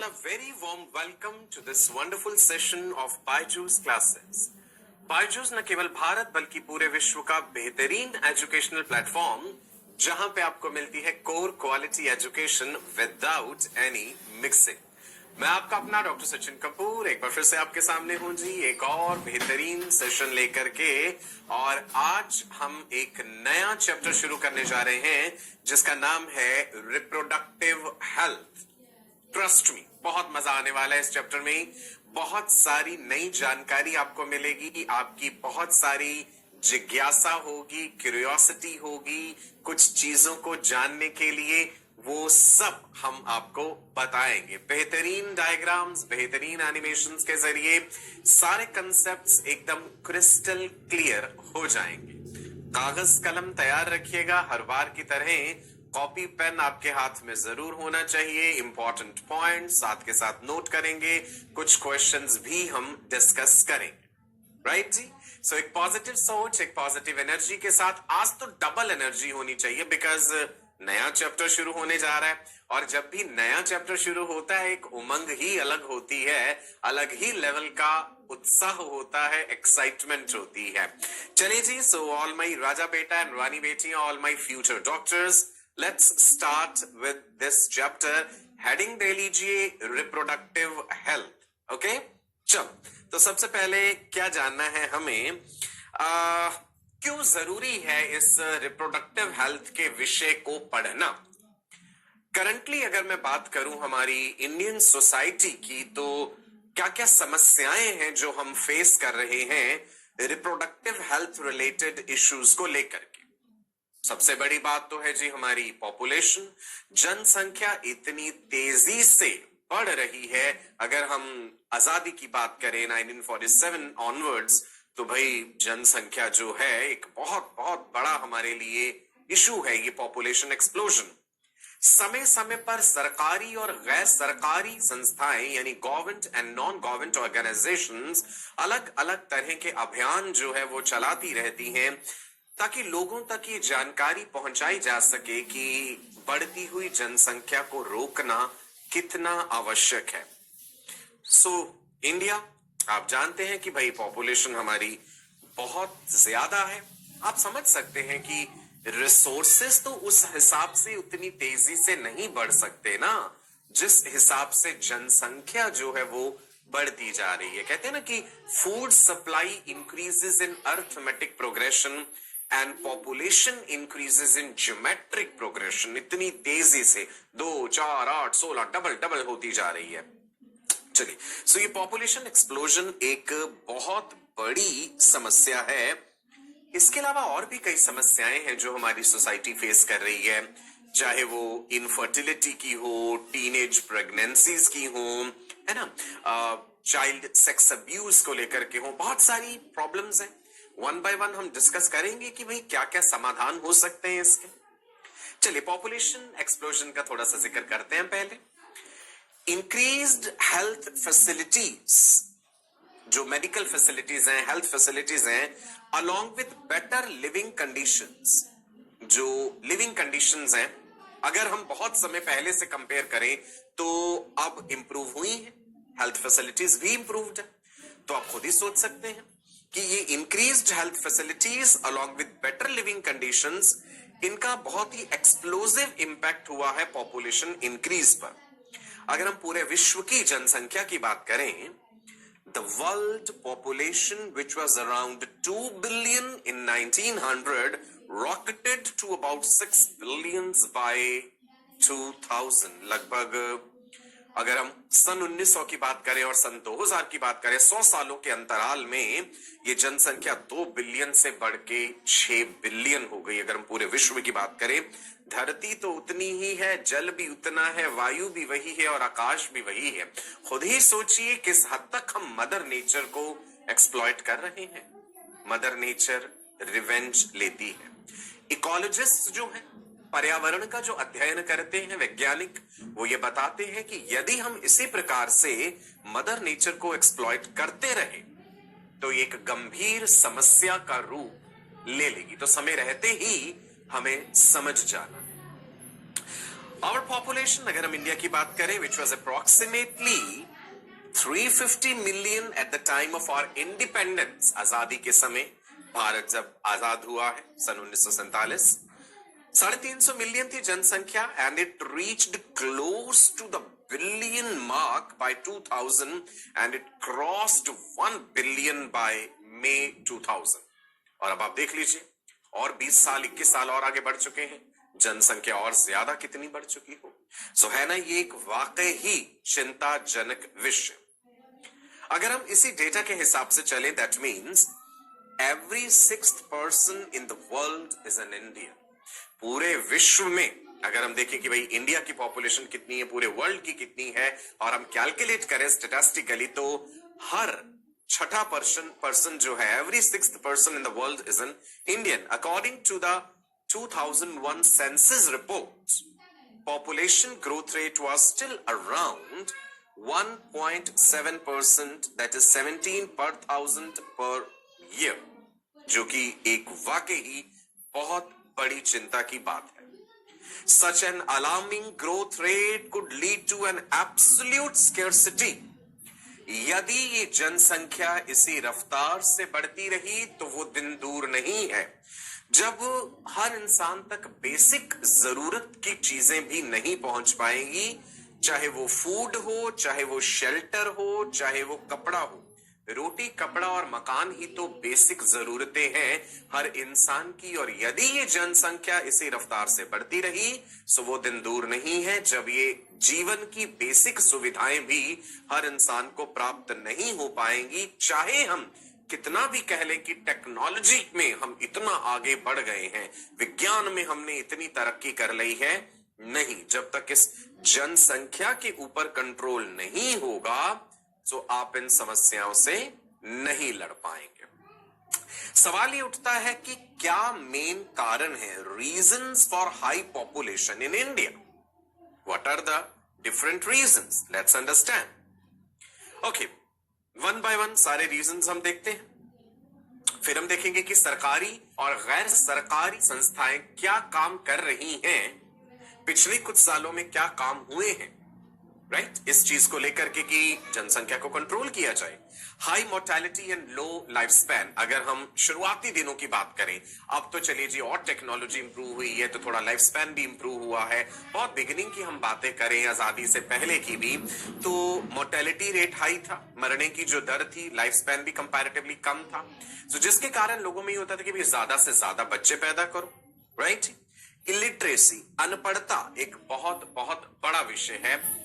all a very warm welcome to this wonderful session of Byju's classes. Byju's न केवल भारत बल्कि पूरे विश्व का बेहतरीन एजुकेशनल प्लेटफॉर्म जहां पे आपको मिलती है core quality education without any mixing. मैं आपका अपना डॉक्टर सचिन कपूर एक बार फिर से आपके सामने हूं जी, एक और बेहतरीन सेशन लेकर के। और आज हम एक नया चैप्टर शुरू करने जा रहे हैं जिसका नाम है रिप्रोडक्टिव हेल्थ। ट्रस्ट मी, बहुत मजा आने वाला है इस चैप्टर में। बहुत सारी नई जानकारी आपको मिलेगी, आपकी बहुत सारी जिज्ञासा होगी, क्यूरियोसिटी होगी कुछ चीजों को जानने के लिए, वो सब हम आपको बताएंगे। बेहतरीन डायग्राम्स, बेहतरीन एनिमेशंस के जरिए सारे कंसेप्ट्स एकदम क्रिस्टल क्लियर हो जाएंगे। कागज कलम तैयार रखिएगा, हर बार की तरह कॉपी पेन आपके हाथ में जरूर होना चाहिए। इंपॉर्टेंट पॉइंट साथ के साथ नोट करेंगे, कुछ क्वेश्चंस भी हम डिस्कस करेंगे। राइट जी? सो एक पॉजिटिव सोच, एक पॉजिटिव एनर्जी के साथ आज तो डबल एनर्जी होनी चाहिए, बिकॉज नया चैप्टर शुरू होने जा रहा है। और जब भी नया चैप्टर शुरू होता है एक उमंग ही अलग होती है, अलग ही लेवल का उत्साह होता है, एक्साइटमेंट होती है। चलिए जी, सो ऑल माई राजा बेटा एंड रानी बेटियां, all my future doctors, let's start with this chapter. Heading दे लीजिए रिप्रोडक्टिव हेल्थ। ओके, चलो तो सबसे पहले क्या जानना है हमें, क्यों जरूरी है इस रिप्रोडक्टिव हेल्थ के विषय को पढ़ना। करंटली अगर मैं बात करूं हमारी इंडियन सोसाइटी की, तो क्या क्या समस्याएं हैं जो हम फेस कर रहे हैं रिप्रोडक्टिव हेल्थ रिलेटेड इश्यूज को लेकर के। सबसे बड़ी बात तो है जी हमारी पॉपुलेशन, जनसंख्या इतनी तेजी से बढ़ रही है। अगर हम आजादी की बात करें 1947 ऑनवर्ड्स, तो भाई जनसंख्या जो है एक बहुत बहुत बड़ा हमारे लिए इशू है, ये पॉपुलेशन एक्सप्लोजन। समय समय पर सरकारी और गैर सरकारी संस्थाएं यानी government and non government organisations अलग अलग तरह के अभियान जो है वो चलाती रहती हैं, ताकि लोगों तक ये जानकारी पहुंचाई जा सके कि बढ़ती हुई जनसंख्या को रोकना कितना आवश्यक है। सो इंडिया, आप जानते हैं कि भाई पॉपुलेशन हमारी बहुत ज्यादा है। आप समझ सकते हैं कि रिसोर्सेस तो उस हिसाब से उतनी तेजी से नहीं बढ़ सकते ना, जिस हिसाब से जनसंख्या जो है वो बढ़ती जा रही है। कहते हैं ना कि food supply increases in arithmetic progression and population increases in geometric progression. इतनी तेजी से 2, 4, 8, 16 डबल डबल होती जा रही है। चलिए, सो ये पॉपुलेशन एक्सप्लोजन एक बहुत बड़ी समस्या है। इसके अलावा और भी कई समस्याएं हैं जो हमारी सोसाइटी फेस कर रही है, चाहे वो इनफर्टिलिटी की हो, टीनेज प्रेगनेंसीज की हो, है ना, चाइल्ड सेक्स अब्यूज को लेकर के हो, बहुत सारी प्रॉब्लम्स हैं। वन बाय वन हम डिस्कस करेंगे कि भाई क्या क्या समाधान हो सकते हैं इसके। चलिए, पॉपुलेशन एक्सप्लोजन का थोड़ा सा जिक्र करते हैं पहले। इंक्रीज्ड हेल्थ फैसिलिटीज, जो मेडिकल फैसिलिटीज हैं, हेल्थ फैसिलिटीज हैं, along with better living conditions. जो लिविंग कंडीशंस हैं, अगर हम बहुत समय पहले से कंपेयर करें तो अब इंप्रूव हुई हैं, हेल्थ फैसिलिटीज भी इंप्रूव्ड है। तो आप खुद ही सोच सकते हैं कि ये increased health facilities along with better living conditions, इनका बहुत ही एक्सप्लोसिव इंपैक्ट हुआ है पॉपुलेशन इंक्रीज पर। अगर हम पूरे विश्व की जनसंख्या की बात करें, the world population which was around 2 billion in 1900 rocketed to about 6 billions by 2000। लगभग अगर हम सन 1900 की बात करें और सन 2000 की बात करें, 100 सालों के अंतराल में ये जनसंख्या 2 बिलियन से बढ़ के 6 बिलियन हो गई। अगर हम पूरे विश्व की बात करें, धरती तो उतनी ही है, जल भी उतना है, वायु भी वही है और आकाश भी वही है। खुद ही सोचिए किस हद तक हम मदर नेचर को एक्सप्लॉइट कर रहे हैं। मदर नेचर रिवेंज लेती है। इकोलॉजिस्ट जो है, पर्यावरण का जो अध्ययन करते हैं वैज्ञानिक, वो ये बताते हैं कि यदि हम इसी प्रकार से मदर नेचर को एक्सप्लॉइट करते रहे तो एक गंभीर समस्या का रूप ले लेगी। तो समय रहते ही हमें समझ जाना। Our population, अगर हम इंडिया की बात करें, which was approximately 350 million at the time of our independence, आजादी के समय भारत जब आजाद हुआ है सन 1947, 350 मिलियन थी जनसंख्या, and it reached close to the billion mark by 2000 and it crossed 1 billion by May 2000। और अब आप देख लीजिए, और 20 साल 21 साल और आगे बढ़ चुके हैं, जनसंख्या और ज्यादा कितनी बढ़ चुकी हो। सो है ना, ये एक वाकई ही चिंताजनक विषय। अगर हम इसी डेटा के हिसाब से चलें, that means every 6th person in the world is an Indian. पूरे विश्व में अगर हम देखें कि भाई इंडिया की पॉपुलेशन कितनी है, पूरे वर्ल्ड की कितनी है, और हम कैलकुलेट करें स्टैटिस्टिकली, तो हर छठा पर्सन जो है, every 6th person in the world is an Indian. According to the 2001 census report, population growth rate was still around 1.7%, that is 17 per thousand per year, जो कि एक वाकई ही बहुत बड़ी चिंता की बात है। Such an alarming growth rate could lead to an absolute scarcity. यदि ये जनसंख्या इसी रफ्तार से बढ़ती रही तो वो दिन दूर नहीं है जब हर इंसान तक बेसिक जरूरत की चीजें भी नहीं पहुंच पाएंगी, चाहे वो फूड हो, चाहे वो शेल्टर हो, चाहे वो कपड़ा हो। रोटी, कपड़ा और मकान ही तो बेसिक जरूरतें हैं हर इंसान की, और यदि ये जनसंख्या इसी रफ्तार से बढ़ती रही तो वो दिन दूर नहीं है जब ये जीवन की बेसिक सुविधाएं भी हर इंसान को प्राप्त नहीं हो पाएंगी। चाहे हम कितना भी कह लें कि टेक्नोलॉजी में हम इतना आगे बढ़ गए हैं, विज्ञान में हमने इतनी तरक्की कर ली है, नहीं, जब तक इस जनसंख्या के ऊपर कंट्रोल नहीं होगा तो आप इन समस्याओं से नहीं लड़ पाएंगे। सवाल ये उठता है कि क्या मेन कारण है, reasons for high population in India? What are the different reasons? Let's understand. Okay, one by one सारे रीजंस हम देखते हैं, फिर हम देखेंगे कि सरकारी और गैर सरकारी संस्थाएं क्या काम कर रही हैं, पिछले कुछ सालों में क्या काम हुए हैं, राइट, इस चीज को लेकर के कि जनसंख्या को कंट्रोल किया जाए। High mortality and low life span, अगर हम शुरुआती दिनों की बात करें, अब तो चलिए जी और टेक्नोलॉजी इंप्रूव हुई है तो थोड़ा लाइफ स्पैन भी इंप्रूव हुआ है। बहुत बिगिनिंग की हम बातें करें, आजादी से पहले की भी, तो मोर्टेलिटी रेट हाई था, मरने की जो दर थी, लाइफ स्पैन भी कंपैरेटिवली कम था, तो जिसके कारण लोगों में ये होता था कि ज्यादा से ज्यादा बच्चे पैदा करो, राइट। इलिटरेसी, अनपढ़ता एक बहुत बहुत बड़ा विषय है।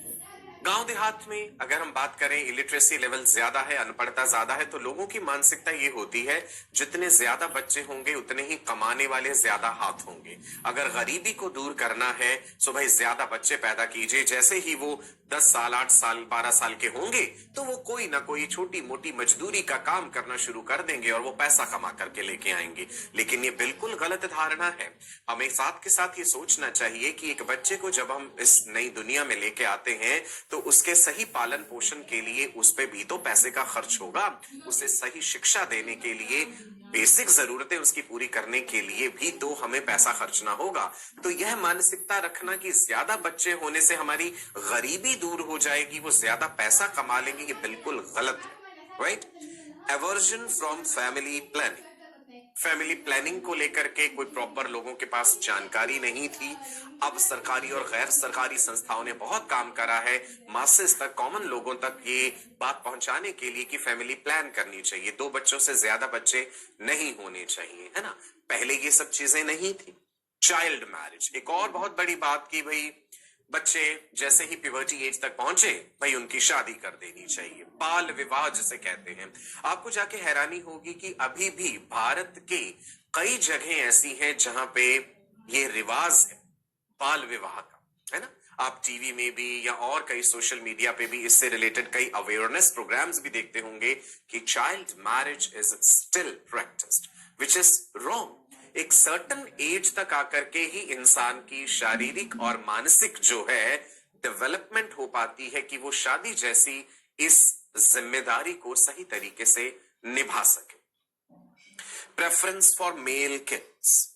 गांव देहात में अगर हम बात करें, इलिटरेसी लेवल ज्यादा है, अनपढ़ता ज्यादा है, तो लोगों की मानसिकता ये होती है जितने ज्यादा बच्चे होंगे उतने ही कमाने वाले ज्यादा हाथ होंगे। अगर गरीबी को दूर करना है तो भाई ज्यादा बच्चे पैदा कीजिए। जैसे ही वो 10 साल, 8 साल, 12 साल के होंगे तो वो कोई ना कोई छोटी मोटी मजदूरी का काम करना शुरू कर देंगे और वो पैसा कमा करके लेके आएंगे। लेकिन ये बिल्कुल गलत धारणा है। हमें साथ के साथ ये सोचना चाहिए कि एक बच्चे को जब हम इस नई दुनिया में लेके आते हैं तो उसके सही पालन पोषण के लिए उस पे भी तो पैसे का खर्च होगा, उसे सही शिक्षा देने के लिए, बेसिक जरूरतें उसकी पूरी करने के लिए भी तो हमें पैसा खर्चना होगा। तो यह मानसिकता रखना कि ज्यादा बच्चे होने से हमारी गरीबी दूर हो जाएगी, वो ज्यादा पैसा कमा लेंगे, ये बिल्कुल गलत है, right. Aversion from family planning, family planning को लेकर के कोई प्रॉपर लोगों के पास जानकारी नहीं थी। अब सरकारी और गैर सरकारी संस्थाओं ने बहुत काम करा है मासेस तक, कॉमन लोगों तक ये बात पहुंचाने के लिए कि फैमिली प्लान करनी चाहिए, 2 बच्चों से ज्यादा बच्चे नहीं होने चाहिए, है ना। पहले ये सब चीजें नहीं थी। चाइल्ड मैरिज, एक और बहुत बड़ी बात की भाई बच्चे जैसे ही प्यूबर्टी एज तक पहुंचे भाई उनकी शादी कर देनी चाहिए, बाल विवाह जिसे कहते हैं। आपको जाके हैरानी होगी कि अभी भी भारत के कई जगह ऐसी हैं जहां पे ये रिवाज है बाल विवाह का, है ना। आप टीवी में भी या और कई सोशल मीडिया पे भी इससे रिलेटेड कई अवेयरनेस प्रोग्राम्स भी देखते होंगे कि child marriage is still practised, which is wrong. एक सर्टन एज तक आकर के ही इंसान की शारीरिक और मानसिक जो है डेवलपमेंट हो पाती है कि वो शादी जैसी इस जिम्मेदारी को सही तरीके से निभा सके। प्रेफरेंस फॉर मेल किड्स,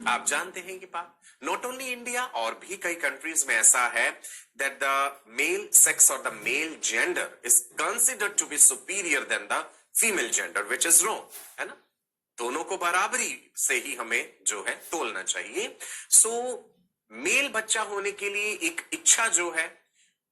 आप जानते हैं कि बात, नॉट ओनली इंडिया, और भी कई कंट्रीज में ऐसा है दैट द मेल सेक्स और the male gender is considered to be superior than the female gender, which is wrong, है ना। दोनों को बराबरी से ही हमें जो है तोलना चाहिए। सो मेल बच्चा होने के लिए एक इच्छा जो है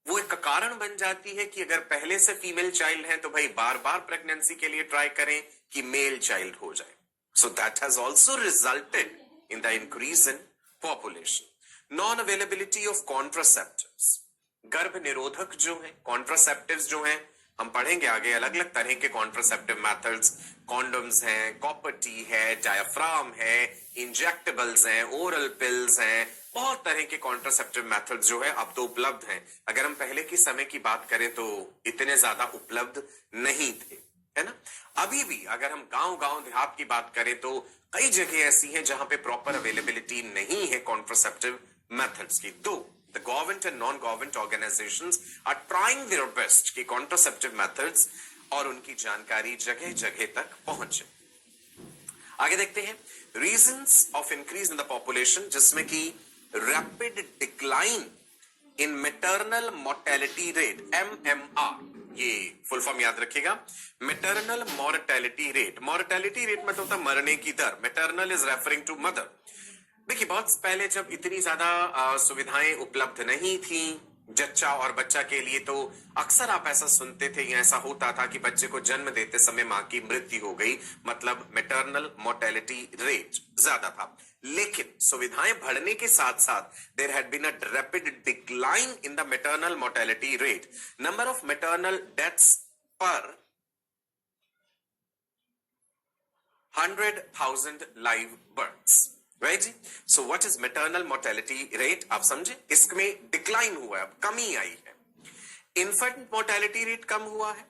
वो एक कारण बन जाती है कि अगर पहले से फीमेल चाइल्ड है तो भाई बार बार प्रेगनेंसी के लिए ट्राई करें कि मेल चाइल्ड हो जाए। So that has also resulted in the increase in population. Non availability of contraceptives, गर्भ निरोधक जो है, कॉन्ट्रासेप्टिव्स जो है, हम पढ़ेंगे आगे अलग अलग तरह के कॉन्ट्रासेप्टिव मेथड्स, कॉन्डम्स हैं, कॉपर टी है, डायफ्राम है, इंजेक्टेबल्स हैं, ओरल पिल्स हैं, बहुत तरह के कॉन्ट्रासेप्टिव मेथड्स जो है अब तो उपलब्ध हैं। अगर हम पहले के समय की बात करें तो इतने ज्यादा उपलब्ध नहीं थे, है ना। अभी भी अगर हम गांव देहात की बात करें तो कई जगह ऐसी हैं जहां पे प्रॉपर अवेलेबिलिटी नहीं है कॉन्ट्रासेप्टिव मेथड्स की। दो the government and non-government organizations are trying their best कि contraceptive methods और उनकी जानकारी जगह जगह तक पहुंचे। आगे देखते हैं reasons of increase in the population, जिसमें कि rapid decline in maternal mortality rate MMR, ये फुल फॉर्म याद रखिएगा, maternal mortality rate। mortality rate मतलब होता मरने की दर, maternal is referring to mother। देखिए बहुत पहले जब इतनी ज्यादा सुविधाएं उपलब्ध नहीं थी जच्चा और बच्चा के लिए, तो अक्सर आप ऐसा सुनते थे या ऐसा होता था कि बच्चे को जन्म देते समय मां की मृत्यु हो गई, मतलब मैटरनल मोर्टेलिटी रेट ज्यादा था। लेकिन सुविधाएं बढ़ने के साथ साथ there had been a rapid decline in the maternal mortality rate. Number of maternal deaths per 100,000 live births, right जी। So what is maternal mortality rate, आप समझे, इसमें डिक्लाइन हुआ है, अब कमी आई है। इन्फेंट मोर्टेलिटी रेट कम हुआ है।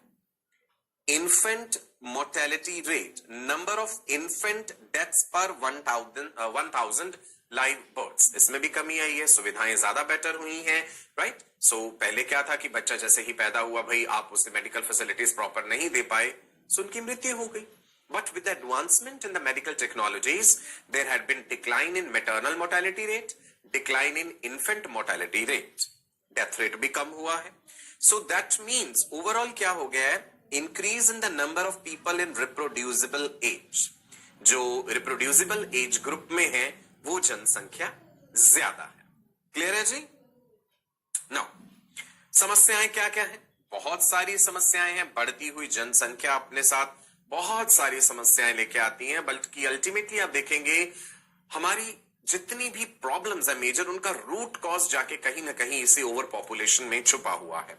Infant mortality rate, number of infant deaths पर 1000 लाइव बर्थ्स, इसमें भी कमी आई है। सुविधाएं ज्यादा बेटर हुई हैं, राइट। सो पहले क्या था कि बच्चा जैसे ही पैदा हुआ भाई आप उसे मेडिकल फैसिलिटीज प्रॉपर नहीं दे पाए, सो उनकी मृत्यु हो गई। But with the advancement in the medical technologies, there had been decline in maternal mortality rate, decline in infant mortality rate, death rate भी कम हुआ है। So that means overall क्या हो गया है, increase in the number of people in reproducible age। जो reproducible age group में है वो जनसंख्या ज्यादा है। क्लियर है जी। Now, समस्याएं क्या क्या है, बहुत सारी समस्याएं हैं। बढ़ती हुई जनसंख्या अपने साथ बहुत सारी समस्याएं लेके आती हैं, बल्कि अल्टीमेटली आप देखेंगे हमारी जितनी भी प्रॉब्लम्स है मेजर, उनका रूट कॉज जाके कहीं ना कहीं इसी ओवर पॉपुलेशन में छुपा हुआ है।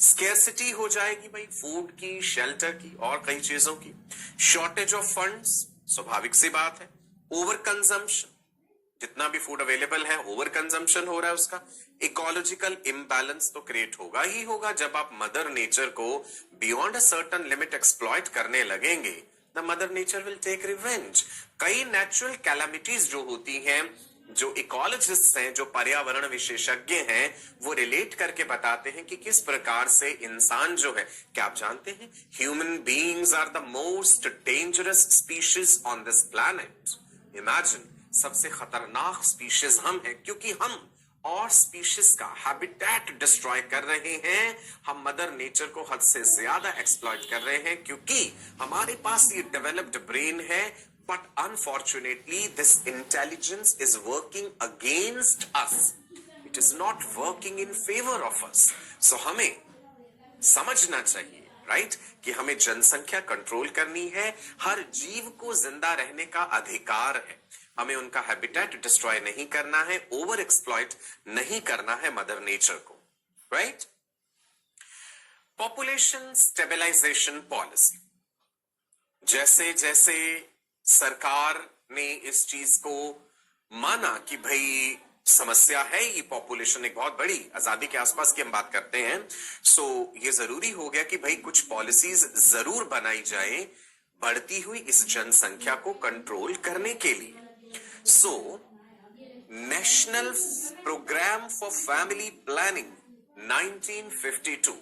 स्केर्सिटी हो जाएगी भाई फूड की, शेल्टर की और कई चीजों की। शॉर्टेज ऑफ फंड्स, स्वाभाविक सी बात है। ओवर कंजम्पशन, जितना भी फूड अवेलेबल है ओवर कंजम्पशन हो रहा है उसका। इकोलॉजिकल इम्बैलेंस तो क्रिएट होगा ही होगा जब आप मदर नेचर को beyond a certain limit exploit करने लगेंगे, the mother nature will take revenge. कई नेचुरल कैलामिटीज जो होती हैं, जो इकोलॉजिस्ट हैं, जो पर्यावरण विशेषज्ञ हैं, वो रिलेट करके बताते हैं कि किस प्रकार से इंसान जो है, क्या आप जानते हैं human beings are the most dangerous species on this planet. Imagine, सबसे खतरनाक स्पीशीज हम हैं, क्योंकि हम और स्पीशीज का हैबिटेट डिस्ट्रॉय कर रहे हैं। हम मदर नेचर को हद से ज्यादा एक्सप्लॉइट कर रहे हैं, क्योंकि हमारे पास ये डेवलप्ड ब्रेन है, but unfortunately this intelligence is working against us, it is not working in favour of us. So हमें समझना चाहिए, राइट, कि हमें जनसंख्या कंट्रोल करनी है। हर जीव को जिंदा रहने का अधिकार है, हमें उनका हैबिटेट डिस्ट्रॉय नहीं करना है, ओवर एक्सप्लॉइट नहीं करना है मदर नेचर को, राइट। पॉपुलेशन स्टेबलाइजेशन पॉलिसी, जैसे जैसे सरकार ने इस चीज को माना कि भाई समस्या है ये पॉपुलेशन एक बहुत बड़ी, आजादी के आसपास की हम बात करते हैं, सो ये जरूरी हो गया कि भाई कुछ पॉलिसीज जरूर बनाई जाए बढ़ती हुई इस जनसंख्या को कंट्रोल करने के लिए। So national programme for family planning 1952,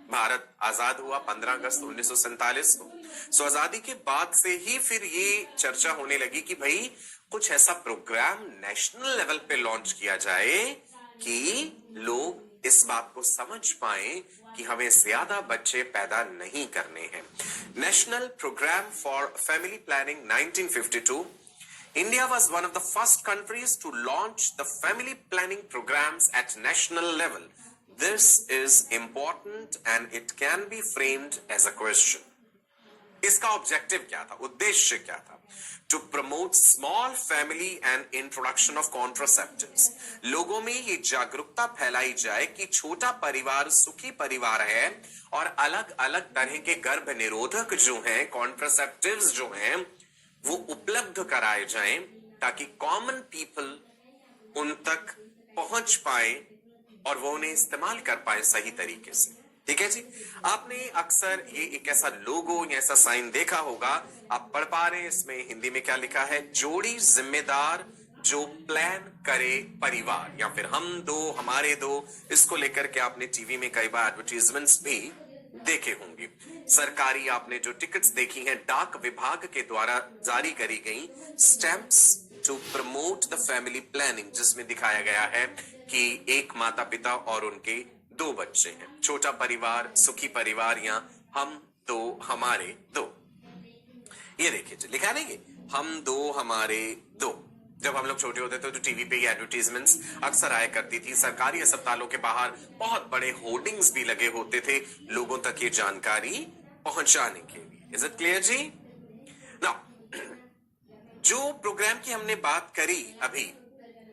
Bharat आजाद हुआ 15 अगस्त 1947 को। सो आजादी के बाद से ही फिर ये चर्चा होने लगी कि भाई कुछ ऐसा प्रोग्राम नेशनल लेवल पे लॉन्च किया जाए कि लोग इस बात को समझ पाए कि हमें ज्यादा बच्चे पैदा नहीं करने हैं। National programme for family planning 1952, India was one of the first countries to launch the family planning programs at national level. This is important and it can be framed as a question. इसका objective क्या था, उद्देश्य क्या था? To promote small family and introduction of contraceptives. लोगों में ये जागरूकता फैलाई जाए कि छोटा परिवार सुखी परिवार है और अलग अलग तरह के गर्भ निरोधक जो हैं, कॉन्ट्रासेप्टिव्स जो हैं, वो उपलब्ध कराए जाएं ताकि कॉमन पीपल उन तक पहुंच पाए और वो उन्हें इस्तेमाल कर पाए सही तरीके से। ठीक है जी। आपने अक्सर ये एक ऐसा लोगो या ऐसा साइन देखा होगा, आप पढ़ पा रहे हैं, इसमें हिंदी में क्या लिखा है? जोड़ी जिम्मेदार जो प्लान करे परिवार, या फिर हम दो हमारे दो। इसको लेकर के आपने टीवी में कई बार एडवर्टीजमेंट्स भी देखे होंगे। सरकारी आपने जो टिकट्स देखी हैं, डाक विभाग के द्वारा जारी करी गई stamps to promote the family planning, जिसमें दिखाया गया है कि एक माता पिता और उनके 2 बच्चे हैं, छोटा परिवार सुखी परिवार, या हम दो हमारे दो। ये देखिए लिखा नहीं है, हम दो हमारे दो। जब हम लोग छोटे होते थे तो टीवी पे ये एडवर्टीजमेंट्स अक्सर आया करती थी। सरकारी अस्पतालों के बाहर बहुत बड़े होर्डिंग्स भी लगे होते थे लोगों तक ये जानकारी पहुंचाने के लिए। इज इट क्लियर जी? नाउ जो प्रोग्राम की हमने बात करी अभी,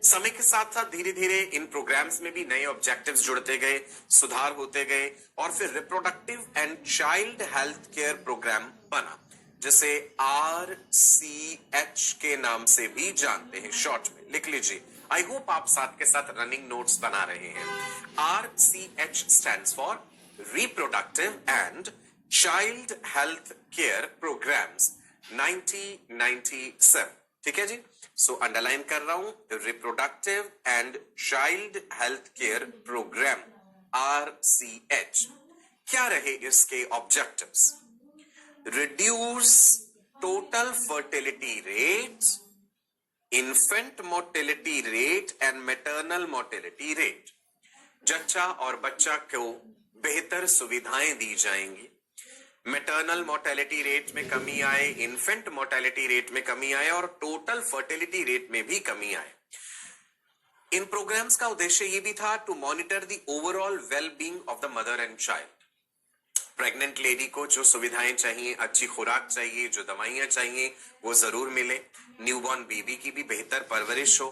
समय के साथ साथ धीरे धीरे इन प्रोग्राम्स में भी नए ऑब्जेक्टिव्स जुड़ते गए, सुधार होते गए, और फिर reproductive and child health care programme बना, जिसे RCH के नाम से भी जानते हैं, शॉर्ट में लिख लीजिए। आई होप आप साथ के साथ रनिंग नोट्स बना रहे हैं। RCH stands for reproductive and child health care programmes 1997। ठीक है जी। सो अंडरलाइन कर रहा हूं, reproductive and child health care programme RCH। क्या रहे इसके objectives? Reduce total fertility rate, infant mortality rate and maternal mortality rate. जच्चा और बच्चा को बेहतर सुविधाएं दी जाएंगी, मैटरनल मोर्टेलिटी रेट में कमी आए, इन्फेंट मोर्टेलिटी रेट में कमी आए और टोटल फर्टिलिटी रेट में भी कमी आए। इन प्रोग्राम्स का उद्देश्य ये भी था to monitor the overall well being of the mother and child. Pregnant lady को जो सुविधाएं चाहिए, अच्छी खुराक चाहिए, जो दवाइयां चाहिए, वो जरूर मिले। न्यूबॉर्न बेबी की भी बेहतर परवरिश हो।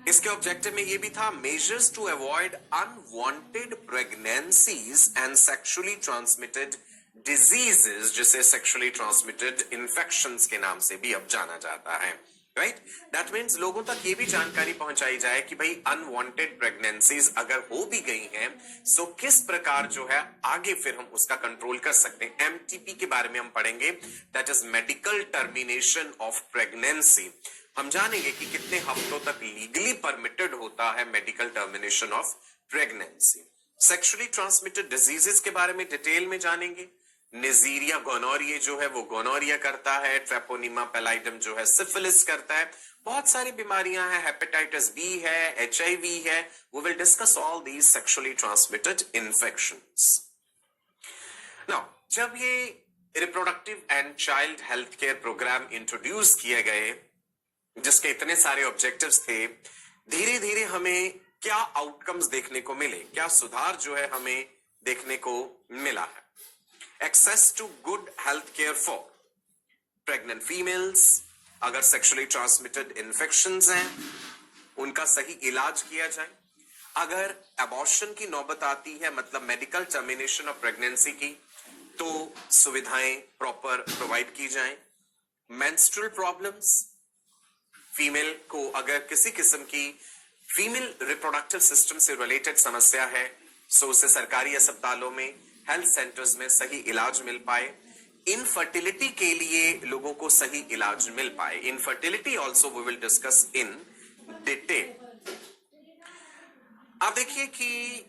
इसके ऑब्जेक्टिव में ये भी था measures to avoid unwanted pregnancies and sexually transmitted diseases, जिसे सेक्सुअली ट्रांसमिटेड इन्फेक्शंस के नाम से भी अब जाना जाता है। राइट, दैट मीन्स लोगों तक ये भी जानकारी पहुंचाई जाए कि भाई अनवांटेड प्रेगनेंसीज अगर हो भी गई हैं, सो किस प्रकार जो है आगे फिर हम उसका कंट्रोल कर सकते हैं। MTP के बारे में हम पढ़ेंगे, that is medical termination of pregnancy. हम जानेंगे कि कितने हफ्तों तक लीगली परमिटेड होता है medical termination of pregnancy. Sexually transmitted diseases के बारे में डिटेल में जानेंगे। निजीरिया गोनोरिया जो है वो गोनोरिया करता है, ट्रेपोनिमा पैलाइडम जो है सिफिलिस करता है, बहुत सारी बीमारियां हैं, हेपेटाइटिस बी है, HIV है। We will discuss all these sexually transmitted infections. Now जब ये reproductive and child health care programme introduce किए गए, जिसके इतने सारे ऑब्जेक्टिव्स थे, धीरे धीरे हमें क्या आउटकम्स देखने को मिले, क्या सुधार जो है हमें देखने को मिला है। Access to good health care for pregnant females, अगर सेक्सुअली ट्रांसमिटेड इन्फेक्शंस हैं उनका सही इलाज किया जाए। अगर अबॉर्शन की नौबत आती है, मतलब मेडिकल टर्मिनेशन ऑफ प्रेगनेंसी की, तो सुविधाएं प्रॉपर प्रोवाइड की जाएं। मेंस्ट्रुअल प्रॉब्लम्स, फीमेल को अगर किसी किस्म की फीमेल रिप्रोडक्टिव सिस्टम से रिलेटेड समस्या है, सो उसे सरकारी अस्पतालों में, हेल्थ सेंटर्स में सही इलाज मिल पाए। इनफर्टिलिटी के लिए लोगों को सही इलाज मिल पाए। Infertility also we will discuss in detail. आप देखिए कि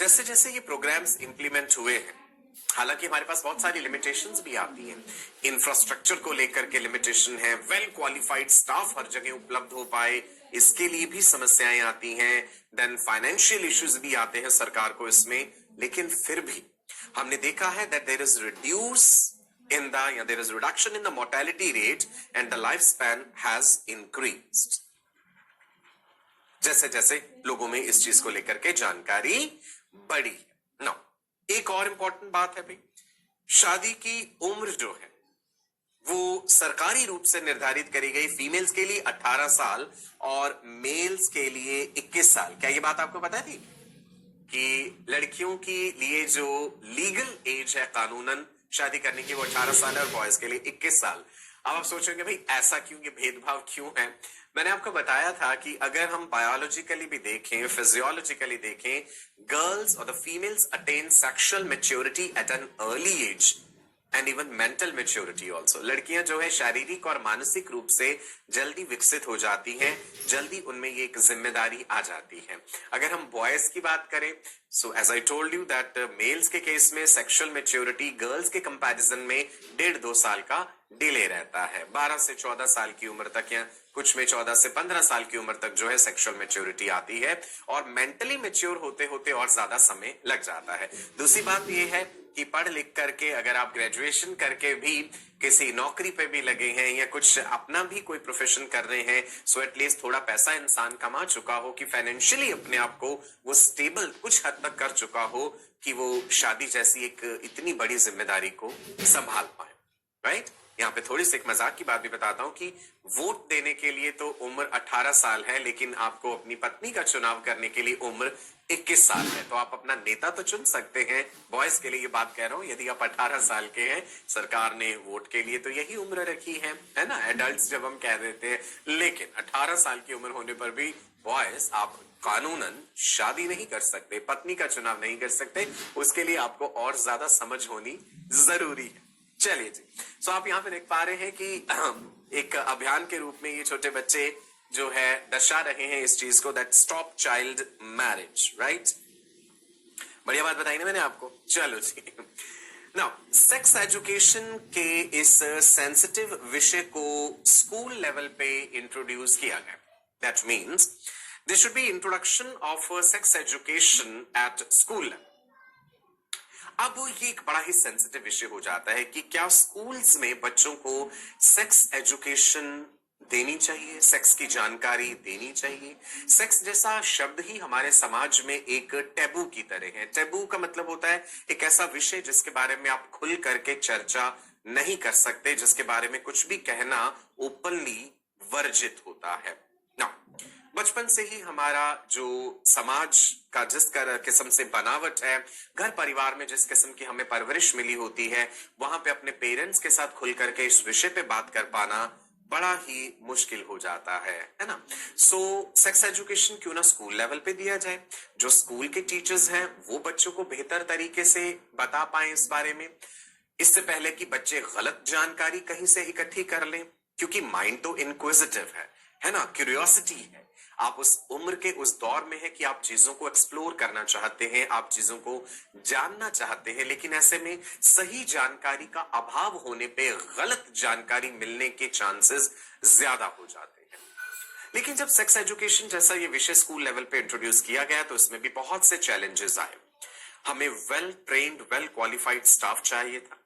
जैसे जैसे ये प्रोग्राम्स इंप्लीमेंट हुए हैं, हालांकि हमारे पास बहुत सारी लिमिटेशंस भी आती हैं। इंफ्रास्ट्रक्चर को लेकर के लिमिटेशन है, वेल क्वालिफाइड स्टाफ हर जगह उपलब्ध हो पाए इसके लिए भी समस्याएं आती हैं, देन फाइनेंशियल इश्यूज भी आते हैं सरकार को इसमें। लेकिन फिर भी हमने देखा है that there is there is reduction in the mortality rate and the life span has increased, जैसे जैसे लोगों में इस चीज को लेकर के जानकारी बढ़ी। नाउ एक और इंपॉर्टेंट बात है भाई, शादी की उम्र जो है वो सरकारी रूप से निर्धारित करी गई फीमेल्स के लिए 18 साल और मेल्स के लिए 21 साल। क्या ये बात आपको पता थी कि लड़कियों के लिए जो लीगल एज है कानूनन शादी करने की वो 18 साल है और बॉयज के लिए 21 साल। अब आप सोचोगे भाई ऐसा क्यों, ये भेदभाव क्यों है? मैंने आपको बताया था कि अगर हम बायोलॉजिकली भी देखें, फिजियोलॉजिकली देखें, गर्ल्स और the females attain sexual maturity at an early age and even mental maturity also. लड़कियां जो है शारीरिक और मानसिक रूप से जल्दी विकसित हो जाती हैं, जल्दी उनमें ये एक जिम्मेदारी आ जाती है। अगर हम बॉयज की बात करें, so as I told you that males के केस में सेक्सुअल मेच्योरिटी गर्ल्स के कंपैरिजन में 1.5-2 साल का डिले रहता है। 12 से 14 साल की उम्र तक या कुछ में 14 से 15 साल की उम्र तक जो है सेक्सुअल मेच्योरिटी आती है और मेंटली मेच्योर होते होते और ज्यादा समय लग जाता है। दूसरी बात यह है कि पढ़ लिख करके अगर आप ग्रेजुएशन करके भी किसी नौकरी पे भी लगे हैं या कुछ अपना भी कोई प्रोफेशन कर रहे हैं, सो एटलीस्ट थोड़ा पैसा इंसान कमा चुका हो कि फाइनेंशियली अपने आप को वो स्टेबल कुछ हद तक कर चुका हो कि वो शादी जैसी एक इतनी बड़ी जिम्मेदारी को संभाल पाए, राइट? यहाँ पे थोड़ी सी एक मजाक की बात भी बताता हूं कि वोट देने के लिए तो उम्र 18 साल है, लेकिन आपको अपनी पत्नी का चुनाव करने के लिए उम्र 21 साल है। तो आप अपना नेता तो चुन सकते हैं। बॉयज के लिए ये बात कह रहा हूं, यदि आप 18 साल के हैं, सरकार ने वोट के लिए तो यही उम्र रखी है ना, एडल्ट जब हम कह देते हैं। लेकिन 18 साल की उम्र होने पर भी बॉयज आप कानूनन शादी नहीं कर सकते, पत्नी का चुनाव नहीं कर सकते, उसके लिए आपको और ज्यादा समझ होनी जरूरी है। चलिए जी, सो आप यहाँ पे देख पा रहे हैं कि एक अभियान के रूप में ये छोटे बच्चे जो है दर्शा रहे हैं इस चीज को, that stop child marriage, right? बढ़िया बात बताई ना मैंने आपको। चलो जी, नाउ सेक्स एजुकेशन के इस सेंसिटिव विषय को स्कूल लेवल पे इंट्रोड्यूस किया गया। That means there should be introduction of sex education at school level. अब ये एक बड़ा ही सेंसिटिव विषय हो जाता है कि क्या स्कूल्स में बच्चों को सेक्स एजुकेशन देनी चाहिए, सेक्स की जानकारी देनी चाहिए। सेक्स जैसा शब्द ही हमारे समाज में एक टैबू की तरह है। टैबू का मतलब होता है एक ऐसा विषय जिसके बारे में आप खुल करके चर्चा नहीं कर सकते, जिसके बारे में कुछ भी कहना ओपनली वर्जित होता है ना। बचपन से ही हमारा जो समाज का जिस किस्म से बनावट है, घर परिवार में जिस किस्म की हमें परवरिश मिली होती है, वहां पे अपने पेरेंट्स के साथ खुल करके इस विषय पे बात कर पाना बड़ा ही मुश्किल हो जाता है ना। सो सेक्स एजुकेशन क्यों ना स्कूल लेवल पे दिया जाए, जो स्कूल के टीचर्स हैं वो बच्चों को बेहतर तरीके से बता पाए इस बारे में, इससे पहले कि बच्चे गलत जानकारी कहीं से इकट्ठी कर लें, क्योंकि माइंड तो इनक्विजिटिव है ना, क्यूरियोसिटी है। आप उस उम्र के उस दौर में है कि आप चीजों को एक्सप्लोर करना चाहते हैं, आप चीजों को जानना चाहते हैं, लेकिन ऐसे में सही जानकारी का अभाव होने पे गलत जानकारी मिलने के चांसेस ज्यादा हो जाते हैं। लेकिन जब सेक्स एजुकेशन जैसा ये विषय स्कूल लेवल पे इंट्रोड्यूस किया गया तो इसमें भी बहुत से चैलेंजेस आए। हमें well trained, well qualified staff चाहिए था।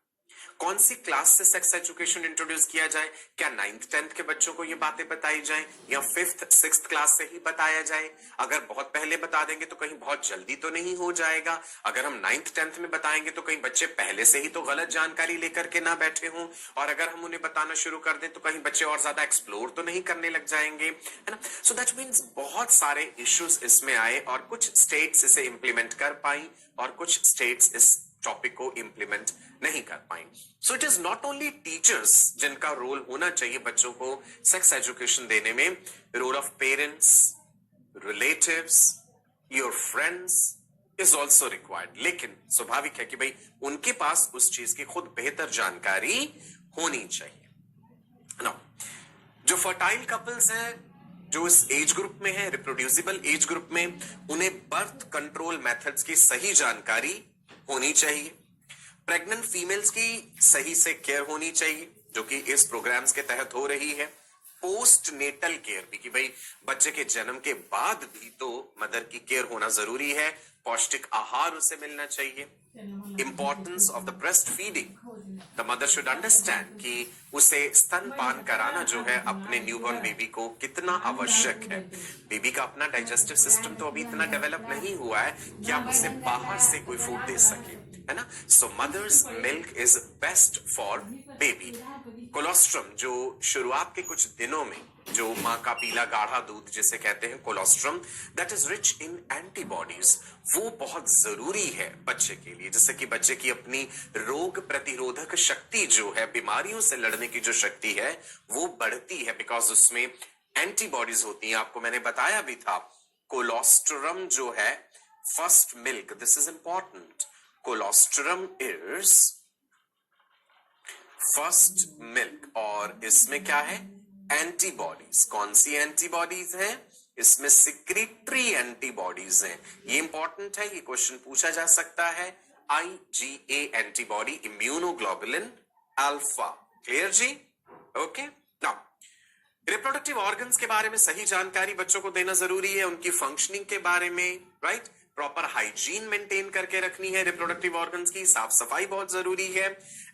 कौन सी क्लास से सेक्स एजुकेशन इंट्रोड्यूस किया जाए? क्या 9th 10th के बच्चों को ये बातें बताई जाए या 5th 6th क्लास से ही बताया जाए? अगर बहुत पहले बता देंगे तो कहीं बहुत जल्दी तो नहीं हो जाएगा? अगर हम 9th 10th में बताएंगे तो कहीं बच्चे पहले से ही तो गलत जानकारी लेकर के ना बैठे हों, और अगर हम उन्हें बताना शुरू कर दें तो कहीं बच्चे और ज्यादा एक्सप्लोर तो नहीं करने लग जाएंगे, है ना। सो दैट मीन्स बहुत सारे इश्यूज इसमें आए और कुछ स्टेट्स इसे इंप्लीमेंट कर पाई और कुछ स्टेट्स इस टॉपिक को इंप्लीमेंट नहीं कर पाए। So it is not only teachers जिनका रोल होना चाहिए बच्चों को सेक्स एजुकेशन देने में, role of parents, relatives, your friends is also required. लेकिन स्वाभाविक है कि भाई उनके पास उस चीज की खुद बेहतर जानकारी होनी चाहिए ना। जो फर्टाइल कपल्स हैं, जो इस एज ग्रुप में है, रिप्रोड्यूसिबल एज ग्रुप में, उन्हें बर्थ कंट्रोल मेथड्स की सही जानकारी होनी चाहिए। प्रेग्नेंट फीमेल्स की सही से केयर होनी चाहिए, जो कि इस प्रोग्राम्स के तहत हो रही है। पोस्ट नेटल केयर भी, कि भाई बच्चे के जन्म के बाद भी तो मदर की केयर होना जरूरी है, पौष्टिक आहार उसे मिलना चाहिए। Importance of the breast feeding, the mother should understand कि उसे स्तनपान कराना जो है अपने न्यूबॉर्न बेबी को कितना आवश्यक है। बेबी का अपना डाइजेस्टिव सिस्टम तो अभी इतना डेवलप नहीं हुआ है कि आप उसे बाहर से कोई फूड दे सके, है ना। So mother's milk is best for baby. Colostrum, जो शुरुआत के कुछ दिनों में जो माँ का पीला गाढ़ा दूध जिसे कहते हैं colostrum, that is rich in antibodies, वो बहुत जरूरी है बच्चे के लिए, जिससे कि बच्चे की अपनी रोग प्रतिरोधक शक्ति जो है, बीमारियों से लड़ने की जो शक्ति है वो बढ़ती है, बिकॉज उसमें एंटीबॉडीज होती हैं। आपको मैंने बताया भी था, कोलोस्ट्रम जो है first milk, this is important, colostrum is first milk, और इसमें क्या है, एंटीबॉडीज। कौन सी एंटीबॉडीज है, इसमें सिक्रीटरी एंटीबॉडीज हैं। ये इंपॉर्टेंट है, ये क्वेश्चन पूछा जा सकता है। IgA antibody, immunoglobulin alpha. Clear जी? ओके। नाउ रिप्रोडक्टिव ऑर्गन्स के बारे में सही जानकारी बच्चों को देना जरूरी है, उनकी फंक्शनिंग के बारे में, राइट। प्रॉपर हाइजीन मेंटेन करके रखनी है रिप्रोडक्टिव ऑर्गन्स की, साफ सफाई बहुत जरूरी है।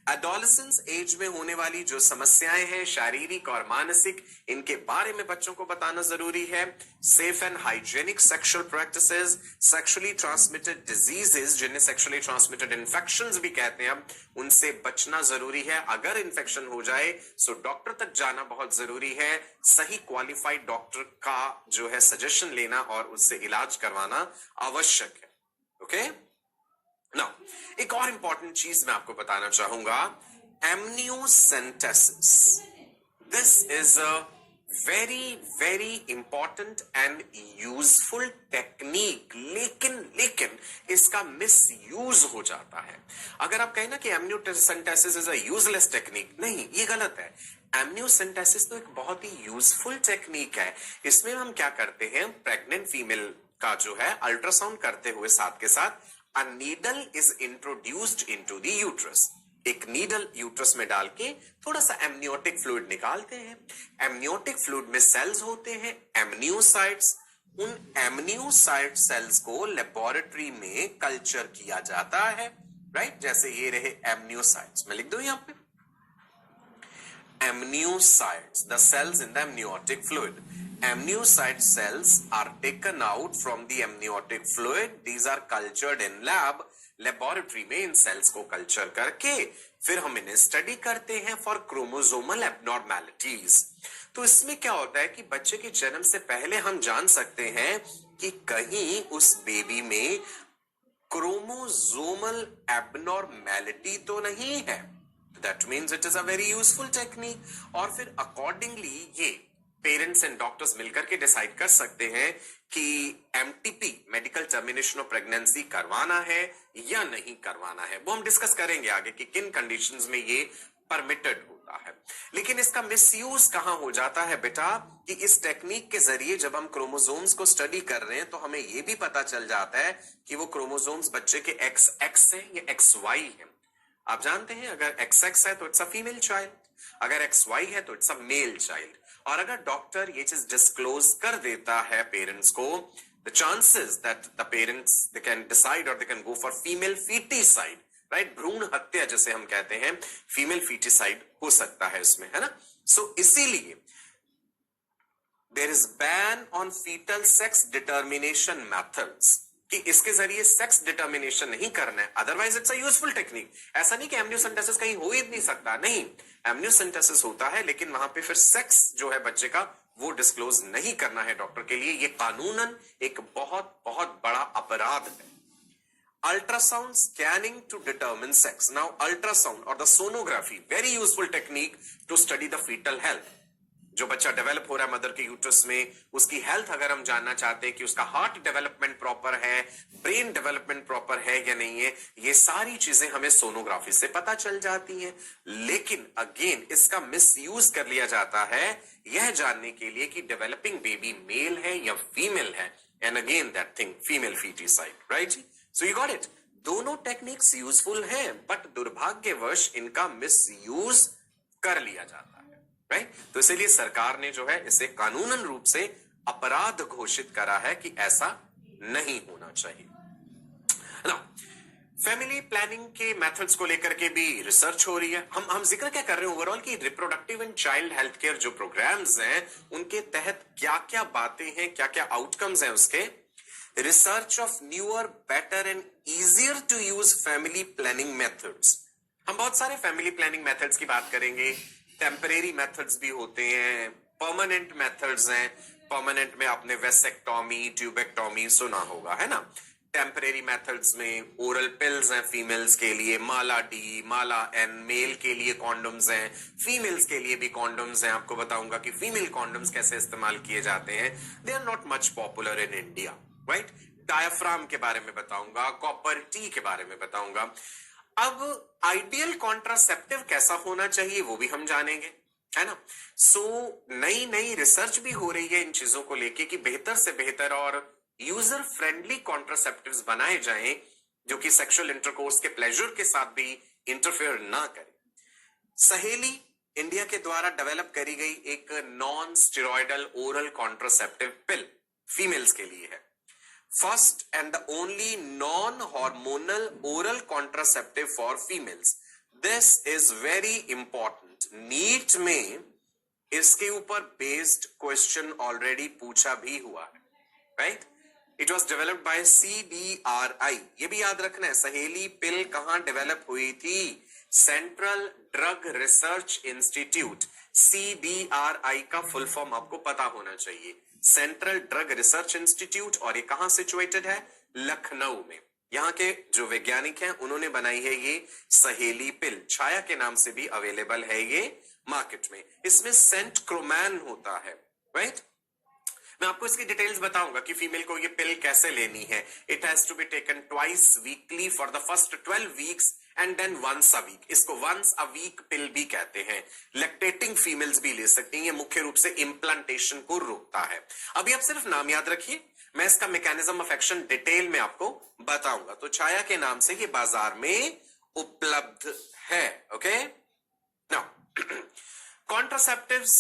एडोलेसेंस एज में होने वाली जो समस्याएं हैं शारीरिक और मानसिक, इनके बारे में बच्चों को बताना जरूरी है। Safe and hygienic sexual practices, sexually transmitted diseases जिन्हें सेक्सुअली ट्रांसमिटेड इन्फेक्शंस भी कहते हैं, उनसे बचना जरूरी है। अगर इन्फेक्शन हो जाए सो डॉक्टर तक जाना बहुत जरूरी है। सही क्वालिफाइड डॉक्टर का जो है सजेशन लेना और उससे इलाज करवाना आवश्यक है। ओके। नाउ एक और इंपॉर्टेंट चीज मैं आपको बताना चाहूंगा, amniocentesis. This is a very very important and useful technique, लेकिन इसका मिस यूज हो जाता है। अगर आप कहें ना कि amniocentesis is a useless technique, नहीं, ये गलत है। एमनियोसेंटेसिस तो एक बहुत ही यूजफुल टेक्निक है। इसमें हम क्या करते हैं, प्रेग्नेंट फीमेल का जो है अल्ट्रासाउंड करते हुए साथ के साथ a needle is introduced into the uterus, एक नीडल यूट्रस में डाल के थोड़ा सा एमनियोटिक फ्लूइड निकालते हैं। एमनियोटिक फ्लूइड में सेल्स होते हैं, एमनियोसाइट्स। उन एमनियोसाइट सेल्स को लेबोरेटरी में कल्चर किया जाता है, राइट। जैसे ये रहे एमनियोसाइट्स, मैं लिख दूं यहां पे, amniocytes, the cells in the amniotic fluid. Amniocyte cells are taken out from the amniotic fluid. These are cultured in lab. Laboratory में इन सेल्स को कल्चर करके फिर हम इन्हें स्टडी करते हैं फॉर क्रोमोसोमल एब्नॉर्मैलिटीज। तो इसमें क्या होता है कि बच्चे के जन्म से पहले हम जान सकते हैं कि कहीं उस बेबी में क्रोमोसोमल एब्नॉर्मैलिटी तो नहीं है। That means it is a very useful technique। और फिर अकॉर्डिंगली ये पेरेंट्स एंड डॉक्टर्स मिलकर के डिसाइड कर सकते हैं कि MTP, medical termination of pregnancy, करवाना है या नहीं करवाना है। वो हम डिस्कस करेंगे आगे कि किन कंडीशंस में ये परमिटेड होता है। लेकिन इसका मिसयूज कहां हो जाता है बेटा, कि इस टेक्निक के जरिए जब हम क्रोमोसोम्स को स्टडी कर रहे हैं तो हमें यह भी पता चल जाता है कि वो क्रोमोसोम्स बच्चे के XX है या XY है। आप जानते हैं अगर XX है तो इट्स अ फीमेल चाइल्ड, अगर XY है तो इट्स अ मेल चाइल्ड। और अगर डॉक्टर ये चीज डिस्क्लोज कर देता है पेरेंट्स को, the chances that the parents they can decide और they can go for female foeticide, right, भ्रूण हत्या जिसे हम कहते हैं, फीमेल फीटिसाइड हो सकता है इसमें, है ना। सो इसीलिए there is ban on foetal sex determination methods, कि इसके जरिए सेक्स डिटर्मिनेशन नहीं करना है। Otherwise it's a useful technique. ऐसा नहीं कि एमनियोसेंटेसिस कहीं हो ही नहीं सकता, नहीं, एमनियोसेंटेसिस होता है, लेकिन वहां पे फिर सेक्स जो है बच्चे का वो डिस्क्लोज नहीं करना है डॉक्टर के लिए। ये कानूनन एक बहुत बहुत बड़ा अपराध है। Ultrasound scanning to determine sex. Now ultrasound और the sonography, very useful technique to study the foetal health. जो बच्चा डेवलप हो रहा है मदर के यूट्रस में, उसकी हेल्थ अगर हम जानना चाहते हैं कि उसका हार्ट डेवलपमेंट प्रॉपर है, ब्रेन डेवलपमेंट प्रॉपर है या नहीं है, ये सारी चीजें हमें सोनोग्राफी से पता चल जाती हैं। लेकिन अगेन इसका मिसयूज कर लिया जाता है यह जानने के लिए कि डेवलपिंग बेबी मेल है या फीमेल है, and again that thing female foeticide, right? So you got it. दोनों टेक्निक्स यूजफुल हैं, बट दुर्भाग्यवश इनका मिसयूज कर लिया जाता है, राइट? तो इसीलिए सरकार ने जो है इसे कानूनन रूप से अपराध घोषित करा है कि ऐसा नहीं होना चाहिए ना। फैमिली प्लानिंग के मेथड्स को लेकर के भी रिसर्च हो रही है। हम जिक्र क्या कर रहे हैं ओवरऑल की reproductive and child health care जो प्रोग्राम्स हैं उनके तहत क्या क्या बातें हैं, क्या क्या आउटकम्स हैं उसके। Research of newer, better and easier to use family planning methods. हम बहुत सारे फैमिली प्लानिंग मेथड्स की बात करेंगे। टेम्परेरी मेथड्स भी होते हैं, परमानेंट मेथड्स हैं। परमानेंट में आपने वेसेक्टॉमी, ट्यूबेक्टॉमी सुना होगा, है ना। टेम्परेरी मेथड्स में ओरल पिल्स हैं फीमेल्स के लिए, माला डी, माला एन, मेल के लिए कॉन्डोम्स हैं, फीमेल्स के लिए भी कॉन्डोम्स हैं। आपको बताऊंगा कि फीमेल कॉन्डोम्स कैसे इस्तेमाल किए जाते हैं। They are not much popular in India, right. Diaphragm के बारे में बताऊंगा, कॉपर टी के बारे में बताऊंगा। अब आइडियल कॉन्ट्रासेप्टिव कैसा होना चाहिए वो भी हम जानेंगे, है ना। सो नई नई रिसर्च भी हो रही है इन चीजों को लेके कि बेहतर से बेहतर और यूजर फ्रेंडली कॉन्ट्रासेप्टिव्स बनाए जाएं जो कि सेक्सुअल इंटरकोर्स के प्लेजर के साथ भी इंटरफेयर ना करें। सहेली इंडिया के द्वारा डेवलप करी गई एक non steroidal oral contraceptive pill females के लिए है। First and the only non hormonal oral contraceptive for females. This is very important. NEET में इसके ऊपर बेस्ड क्वेश्चन ऑलरेडी पूछा भी हुआ है, right. It was developed by CDRI। ये भी याद रखना है, सहेली पिल कहां डेवलप हुई थी? Central drug research institute. CDRI का फुल फॉर्म आपको पता होना चाहिए, सेंट्रल ड्रग रिसर्च इंस्टीट्यूट। और ये कहां सिचुएटेड है? लखनऊ में। यहाँ के जो वैज्ञानिक हैं उन्होंने बनाई है ये सहेली पिल। छाया के नाम से भी अवेलेबल है ये मार्केट में। इसमें सेंट क्रोमैन होता है, राइट। मैं आपको इसकी डिटेल्स बताऊंगा कि फीमेल को ये पिल कैसे लेनी है। It has to be taken twice weekly for the first 12 weeks and then once a week. इसको वंस अ वीक पिल भी कहते हैं। लैक्टेटिंग फीमेल्स भी ले सकती हैं। ये मुख्य रूप से इम्प्लांटेशन को रोकता है। अभी आप सिर्फ नाम याद रखिए, मैं इसका मैकेनिज्म ऑफ एक्शन डिटेल में आपको बताऊंगा। तो छाया के नाम से ये बाजार में उपलब्ध है, ओके। नाउ कॉन्ट्रासेप्टिव्स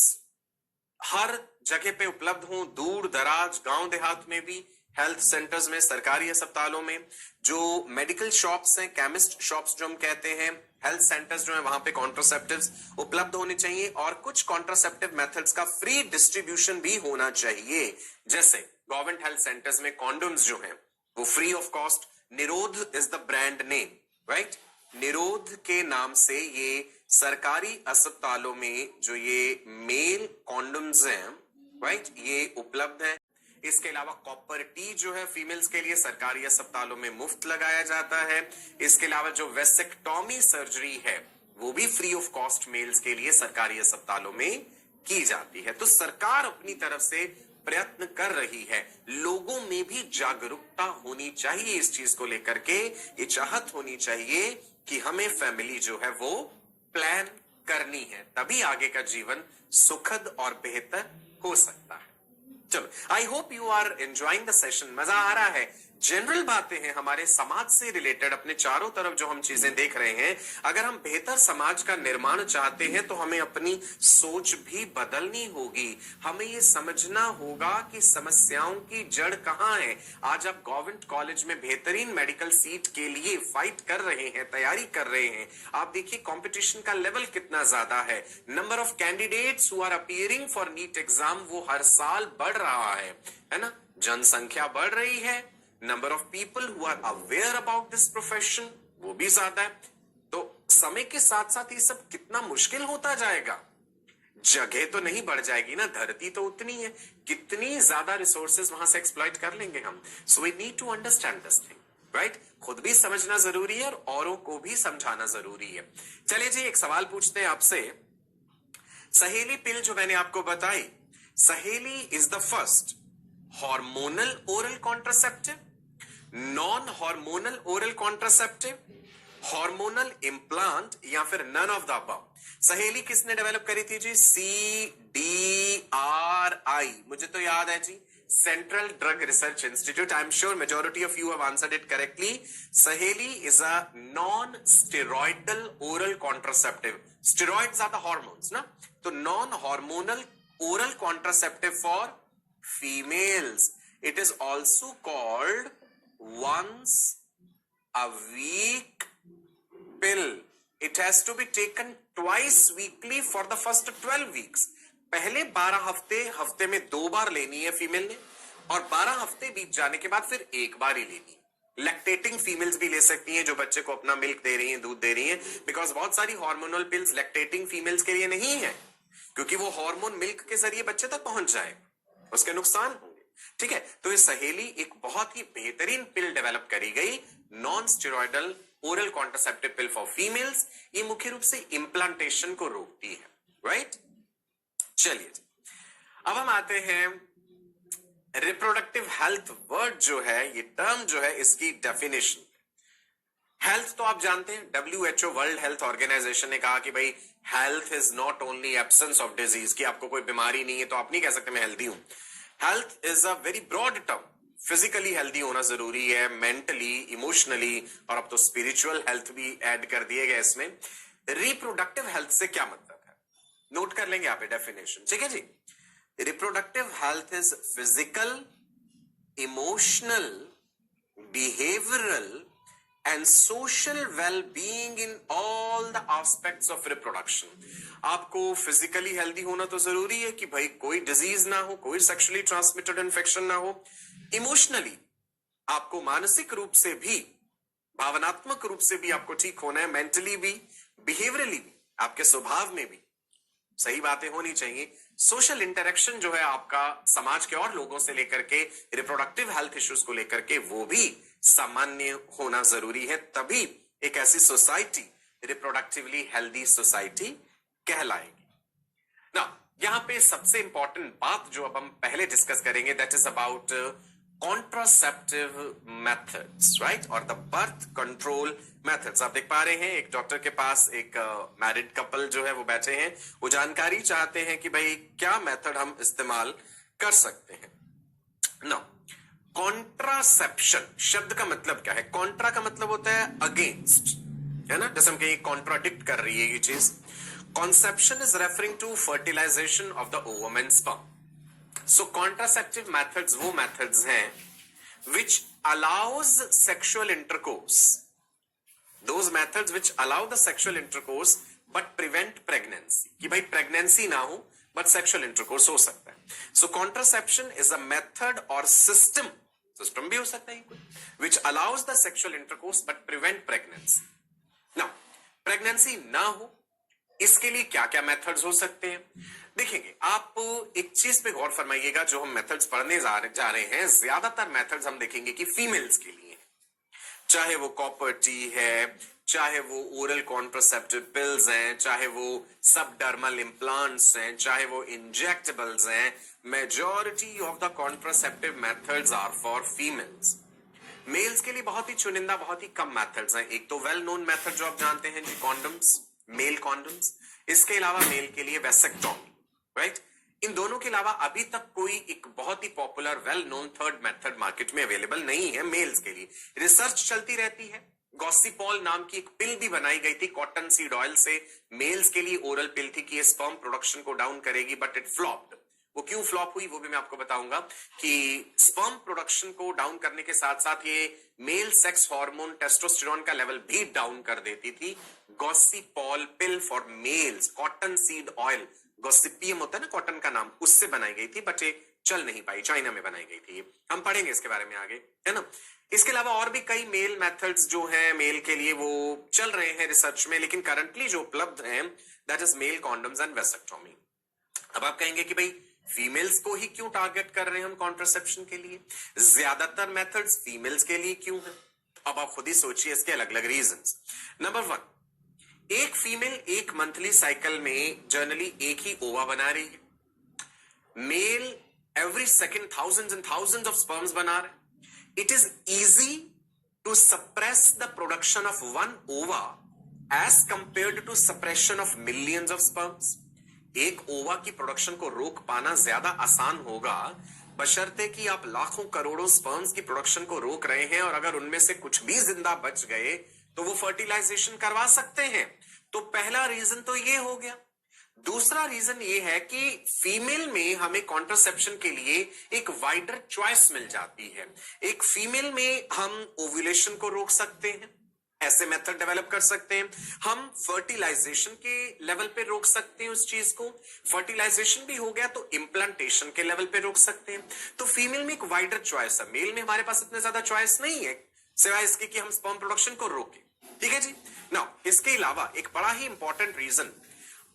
हर जगह पे उपलब्ध हों, दूर दराज गांव देहात में भी, हेल्थ सेंटर्स में, सरकारी अस्पतालों में, जो मेडिकल शॉप्स हैं, केमिस्ट शॉप्स जो हम कहते हैं, हेल्थ सेंटर्स जो हैं वहां पे कॉन्ट्रासेप्टिव्स उपलब्ध होने चाहिए। और कुछ कॉन्ट्रासेप्टिव मेथड्स का फ्री डिस्ट्रीब्यूशन भी होना चाहिए। जैसे गवर्नमेंट हेल्थ सेंटर्स में कॉन्डोम्स जो हैं वो फ्री ऑफ कॉस्ट। निरोध is the brand name, right. निरोध के नाम से ये सरकारी अस्पतालों में जो ये मेल कॉन्डोम्स हैं, राइट, ये उपलब्ध है। इसके अलावा कॉपर टी जो है फीमेल्स के लिए सरकारी अस्पतालों में मुफ्त लगाया जाता है। इसके अलावा जो वेसेक्टॉमी सर्जरी है वो भी फ्री ऑफ कॉस्ट मेल्स के लिए सरकारी अस्पतालों में की जाती है। तो सरकार अपनी तरफ से प्रयत्न कर रही है। लोगों में भी जागरूकता होनी चाहिए इस चीज को लेकर के। ये चाहत होनी चाहिए कि हमें फैमिली जो है वो प्लान करनी है, तभी आगे का जीवन सुखद और बेहतर हो सकता है। चलो, I hope you are enjoying the session. मजा आ रहा है। जनरल बातें हैं हमारे समाज से रिलेटेड, अपने चारों तरफ जो हम चीजें देख रहे हैं। अगर हम बेहतर समाज का निर्माण चाहते हैं तो हमें अपनी सोच भी बदलनी होगी। हमें ये समझना होगा कि समस्याओं की जड़ कहां है। आज आप गवर्नमेंट कॉलेज में बेहतरीन मेडिकल सीट के लिए फाइट कर रहे हैं, तैयारी कर रहे हैं। आप देखिए कंपटीशन का लेवल कितना ज्यादा है। Number of candidates who are appearing for NEET exam वो हर साल बढ़ रहा है ना। जनसंख्या बढ़ रही है। Number of people who are aware about this profession वो भी ज्यादा है। तो समय के साथ साथ ये सब कितना मुश्किल होता जाएगा। जगह तो नहीं बढ़ जाएगी ना, धरती तो उतनी है। कितनी ज्यादा रिसोर्सेज वहां से एक्सप्लॉइट कर लेंगे हम। So we need to understand this thing, right. खुद भी समझना जरूरी है और औरों को भी समझाना जरूरी है। चलिए जी, एक सवाल पूछते हैं आपसे। सहेली पिल जो मैंने आपको बताई, सहेली is the first hormonal oral contraceptive, non hormonal oral contraceptive, hormonal implant या फिर नन ऑफ द अबव। सहेली किसने डेवलप करी थी जी? CDRI, मुझे तो याद है जी, central drug research institute. I am sure majority of you have answered it correctly. Saheli is a non steroidal oral contraceptive. Steroids are the hormones ना, तो non hormonal oral contraceptive for females. It is also called once a week pill. It has to be taken twice weekly for the first 12 weeks. पहले 12 हफ्ते में 2 बार लेनी है female ने, और 12 हफ्ते बीत जाने के बाद फिर एक बार ही लेनी है। लैक्टेटिंग फीमेल्स भी ले सकती हैं जो बच्चे को अपना मिल्क दे रही हैं, दूध दे रही हैं, बिकॉज बहुत सारी हार्मोनल पिल्स लैक्टेटिंग फीमेल्स के लिए नहीं है, क्योंकि वो हार्मोन मिल्क के जरिए बच्चे तक पहुंच जाए, उसके नुकसान होंगे। ठीक है, तो ये सहेली एक बहुत ही बेहतरीन पिल डेवलप करी गई, non steroidal oral contraceptive pill for females. ये मुख्य रूप से इंप्लांटेशन को रोकती है, राइट। चलिए, अब हम आते हैं रिप्रोडक्टिव हेल्थ वर्ड जो है, ये टर्म जो है, इसकी डेफिनेशन। हेल्थ तो आप जानते हैं, WHO वर्ल्ड हेल्थ ऑर्गेनाइजेशन ने कहा कि भाई health is not only absence of disease, कि आपको कोई बीमारी नहीं है तो आप नहीं कह सकते मैं हेल्दी हूं। Health is a very broad term. Physically healthy होना जरूरी है, मेंटली, इमोशनली, और अब तो स्पिरिचुअल हेल्थ भी ऐड कर दिए गए इसमें। रिप्रोडक्टिव हेल्थ से क्या मतलब है, नोट कर लेंगे आप डेफिनेशन, ठीक है जी। Reproductive health is physical, emotional, behavioural and social well-being in all the aspects of reproduction। आपको फिजिकली हेल्दी होना तो जरूरी है कि भाई कोई डिजीज ना हो, कोई सेक्सुअली ट्रांसमिटेड इन्फेक्शन ना हो। इमोशनली आपको मानसिक रूप से भी, भावनात्मक रूप से भी आपको ठीक होना है, मेंटली भी, बिहेवियरली भी, आपके स्वभाव में भी सही बातें होनी चाहिए। सोशल इंटरेक्शन जो है आपका समाज के और लोगों से लेकर के रिप्रोडक्टिव हेल्थ इश्यूज को लेकर के, वो भी सामान्य होना जरूरी है, तभी एक ऐसी सोसाइटी रिप्रोडक्टिवली हेल्दी सोसाइटी कहलाएगी ना। यहां पे सबसे इंपॉर्टेंट बात जो अब हम पहले डिस्कस करेंगे, that is about contraceptive methods, right, और द बर्थ कंट्रोल मेथड्स। आप देख पा रहे हैं एक डॉक्टर के पास एक मैरिड कपल जो है वो बैठे हैं, वो जानकारी चाहते हैं कि भाई क्या मेथड हम इस्तेमाल कर सकते हैं ना। कॉन्ट्रासेप्शन शब्द का मतलब क्या है? कॉन्ट्रा का मतलब होता है अगेंस्ट, है ना, जैसे हम कहीं कॉन्ट्राडिक्ट कर रही है ये चीज। Conception is referring to fertilisation of the ovum and sperm. So contraceptive methods वो मेथड्स हैं which allows sexual intercourse, those methods which allow the sexual intercourse but prevent pregnancy, कि भाई प्रेगनेंसी ना हो but sexual intercourse हो सकता है। So contraception is a method or system भी हो सकता है which allows the sexual intercourse but prevent pregnancy। now pregnancy ना हो इसके लिए क्या क्या मेथड्स हो सकते हैं, देखेंगे। आप एक चीज पे गौर फरमाइएगा, जो हम मेथड्स पढ़ने जा रहे हैं, ज्यादातर मेथड्स हम देखेंगे कि फीमेल्स के लिए, चाहे वो कॉपर टी है, चाहे वो ओरल कॉन्ट्रासेप्टिव पिल्स हैं, चाहे वो सबडर्मल इम्प्लांट्स हैं, चाहे वो इंजेक्टेबल्स हैं, majority of the contraceptive methods are for females. Males के लिए बहुत ही चुनिंदा, बहुत ही कम मेथड्स हैं। एक तो वेल नोन मेथड जो आप जानते हैं जी, कॉन्डम्स, मेल कॉन्डम्स। इसके अलावा मेल के लिए वेसेक्टॉमी, राइट। इन दोनों के अलावा अभी तक कोई एक बहुत ही popular well known third method market में अवेलेबल नहीं है मेल्स के लिए। रिसर्च चलती रहती है। गॉसिपॉल नाम की एक पिल भी बनाई गई थी कॉटन सीड ऑयल से, मेल्स के लिए ओरल पिल थी कि ये स्पर्म प्रोडक्शन को डाउन करेगी, बट इट फ्लॉप्ड। वो क्यों फ्लॉप हुई वो भी मैं आपको बताऊंगा, कि स्पर्म प्रोडक्शन को डाउन करने के साथ साथ ये मेल सेक्स हार्मोन टेस्टोस्टेरोन का लेवल भी डाउन कर देती थी। गॉसिपॉल पिल for mails, cotton seed oil, Gossypium होता है ना कॉटन का नाम, उससे बनाई गई थी, बट ये चल नहीं पाई, चाइना में बनाई गई थी। हम पढ़ेंगे इसके बारे में आगे, है ना। इसके अलावा और भी कई मेल मेथड्स जो हैं मेल के लिए वो चल रहे हैं रिसर्च में, लेकिन करंटली जो उपलब्ध हैं that is male condoms and vasectomy. अब आप कहेंगे कि भाई फीमेल्स को ही क्यों टारगेट कर रहे हैं हम कॉन्ट्रासेप्शन के लिए, ज्यादातर मेथड्स फीमेल्स के लिए क्यों है? अब आप खुद ही सोचिए इसके अलग अलग रीजंस। नंबर 1, एक फीमेल एक मंथली साइकिल में जनरली एक ही ओवा बना रही है, mail every second thousands and thousands of sperms बना रहे. It is easy to suppress the production of one ova as compared to suppression of millions of sperms. एक ओवा की प्रोडक्शन को रोक पाना ज्यादा आसान होगा बशर्ते कि आप लाखों करोड़ों स्पर्म्स की प्रोडक्शन को रोक रहे हैं और अगर उनमें से कुछ भी जिंदा बच गए तो वो फर्टिलाइजेशन करवा सकते हैं. तो पहला रीजन तो ये हो गया. दूसरा रीजन ये है कि फीमेल में हमें कॉन्ट्रासेप्शन के लिए एक वाइडर चॉइस मिल जाती है. एक फीमेल में हम ओव्यूलेशन को रोक सकते हैं, ऐसे मेथड डेवलप कर सकते हैं. हम फर्टिलाइजेशन के लेवल पे रोक सकते हैं उस चीज को. फर्टिलाइजेशन भी हो गया तो इम्प्लांटेशन के लेवल पे रोक सकते हैं. तो फीमेल में एक वाइडर चॉइस है. मेल में हमारे पास इतने ज्यादा चॉइस नहीं है सिवाय इसके कि हम स्पर्म प्रोडक्शन को रोकें. ठीक है जी. नाउ इसके अलावा एक बड़ा ही important reason,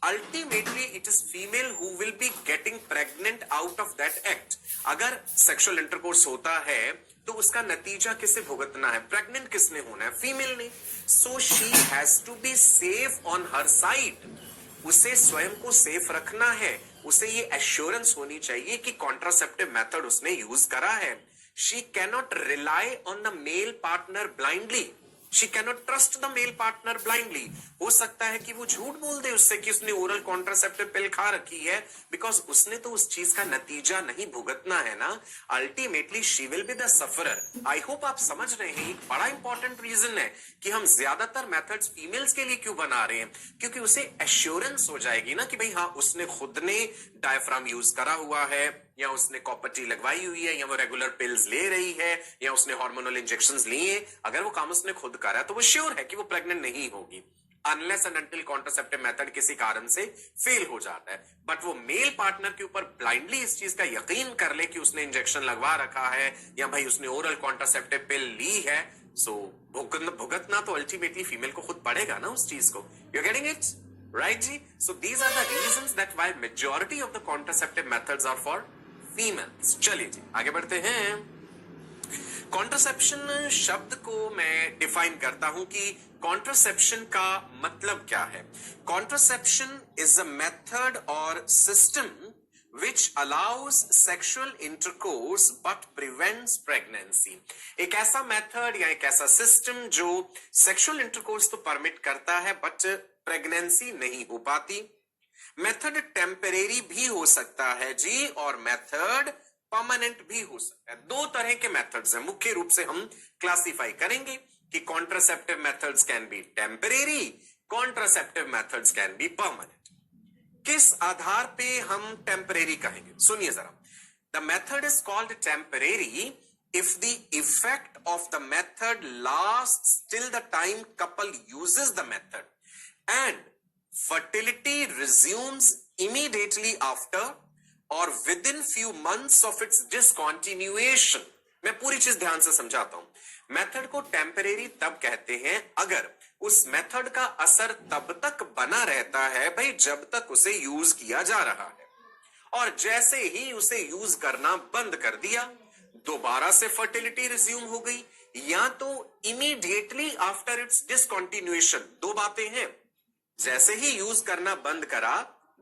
ultimately it is female who will be getting pregnant out of that act. अगर सेक्सुअल इंटरकोर्स होता है तो उसका नतीजा किसे भुगतना है? प्रेग्नेंट किसने होना है? फीमेल ने. So she has to be safe on her side. उसे स्वयं को सेफ रखना है. उसे ये एश्योरेंस होनी चाहिए कि कॉन्ट्रासेप्टिव मेथड उसने यूज करा है. She cannot rely on the male partner blindly. She cannot trust the male partner blindly. हो सकता है कि वो झूठ बोल दे उससे कि उसने ओरल कॉन्ट्रासेप्टिव पिल खा रखी है, बिकॉज उसने तो उस चीज का नतीजा नहीं भुगतना है ना. Ultimately she will be the sufferer. I hope आप समझ रहे हैं. एक बड़ा इंपॉर्टेंट रीजन है कि हम ज्यादातर मेथड्स फीमेल्स के लिए क्यों बना रहे हैं, क्योंकि उसे एश्योरेंस हो जाएगी ना कि भाई हाँ उसने खुद ने डायफ्राम यूज करा हुआ है, या उसने कॉपर टी लगवाई हुई है, या वो रेगुलर पिल्स ले रही है, या उसने हार्मोनल इंजेक्शंस लिए. अगर वो काम उसने खुद करा है तो वो श्योर है कि वो प्रेग्नेंट नहीं होगी, unless and until contraceptive method किसी कारण से फेल हो जाता है. बट वो मेल पार्टनर के ऊपर ब्लाइंडली इस चीज का यकीन कर ले कि उसने इंजेक्शन लगवा रखा है या भाई उसने ओरल कॉन्ट्रासेप्टिव पिल ली है, सो भुगतना तो अल्टीमेटली फीमेल को खुद पड़ेगा ना उस चीज को. You are getting it right जी. So these are the reasons that why majority of the contraceptive methods are for females. चलिए जी आगे बढ़ते हैं. कॉन्ट्रासेप्शन शब्द को मैं डिफाइन करता हूं कि कॉन्ट्रासेप्शन का मतलब क्या है. कॉन्ट्रासेप्शन इज अ मेथड और system which allows sexual intercourse but prevents pregnancy. एक ऐसा मेथड या एक ऐसा सिस्टम जो सेक्सुअल इंटरकोर्स तो परमिट करता है बट प्रेगनेंसी नहीं हो पाती. मेथड टेम्परेरी भी हो सकता है जी, और मेथड परमानेंट भी हो सकता है. दो तरह के मेथड्स हैं मुख्य रूप से हम क्लासिफाई करेंगे कि contraceptive methods can be temporary, contraceptive methods can be permanent. किस आधार पे हम टेम्परेरी कहेंगे? सुनिए जरा. The method is called temporary if the effect of the method lasts till the time couple uses the method and fertility resumes immediately after or within few months of its discontinuation. मैं पूरी चीज ध्यान से समझाता हूं. Method को temporary तब कहते हैं अगर उस मेथड का असर तब तक बना रहता है भाई जब तक उसे यूज किया जा रहा है, और जैसे ही उसे यूज करना बंद कर दिया दोबारा से फर्टिलिटी रिज्यूम हो गई, या तो इमीडिएटली आफ्टर इट्स डिसकंटिन्यूएशन. दो बातें हैं. जैसे ही यूज करना बंद करा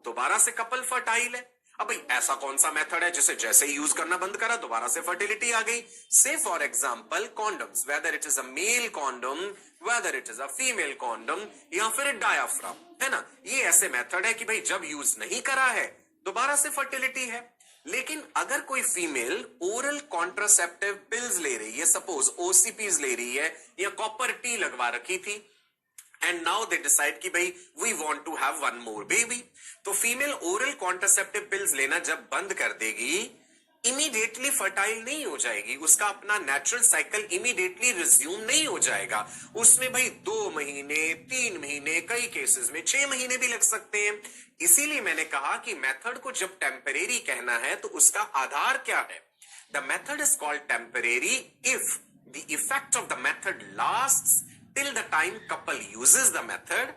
दोबारा से कपल फर्टाइल है. अब भाई ऐसा कौन सा मेथड है जिसे जैसे ही यूज करना बंद करा दोबारा से फर्टिलिटी आ गई? Say for example condoms, whether it is a male condom, whether it is a female condom, या फिर डायाफ्राम, है ना. ये ऐसे मेथड है कि भाई जब यूज नहीं करा है दोबारा से फर्टिलिटी है. लेकिन अगर कोई फीमेल ओरल कॉन्ट्रासेप्टिव पिल्स ले रही है, सपोज ओसीपीज ले रही है या कॉपर टी लगवा रखी थी, एंड नाउ दे डिसाइड कि भाई we want to have one more baby, तो फीमेल ओरल कॉन्ट्रासेप्टिव पिल्स लेना जब बंद कर देगी इमीडिएटली फर्टाइल नहीं हो जाएगी. उसका अपना नेचुरल साइकिल इमीडिएटली रिज्यूम नहीं हो जाएगा. उसमें भाई 2 महीने, 3 महीने, कई केसेस में 6 महीने भी लग सकते हैं. इसीलिए मैंने कहा कि मेथड को जब टेम्परेरी कहना है तो उसका आधार क्या है? The method is called temporary if the effect of the method lasts till the time couple uses the method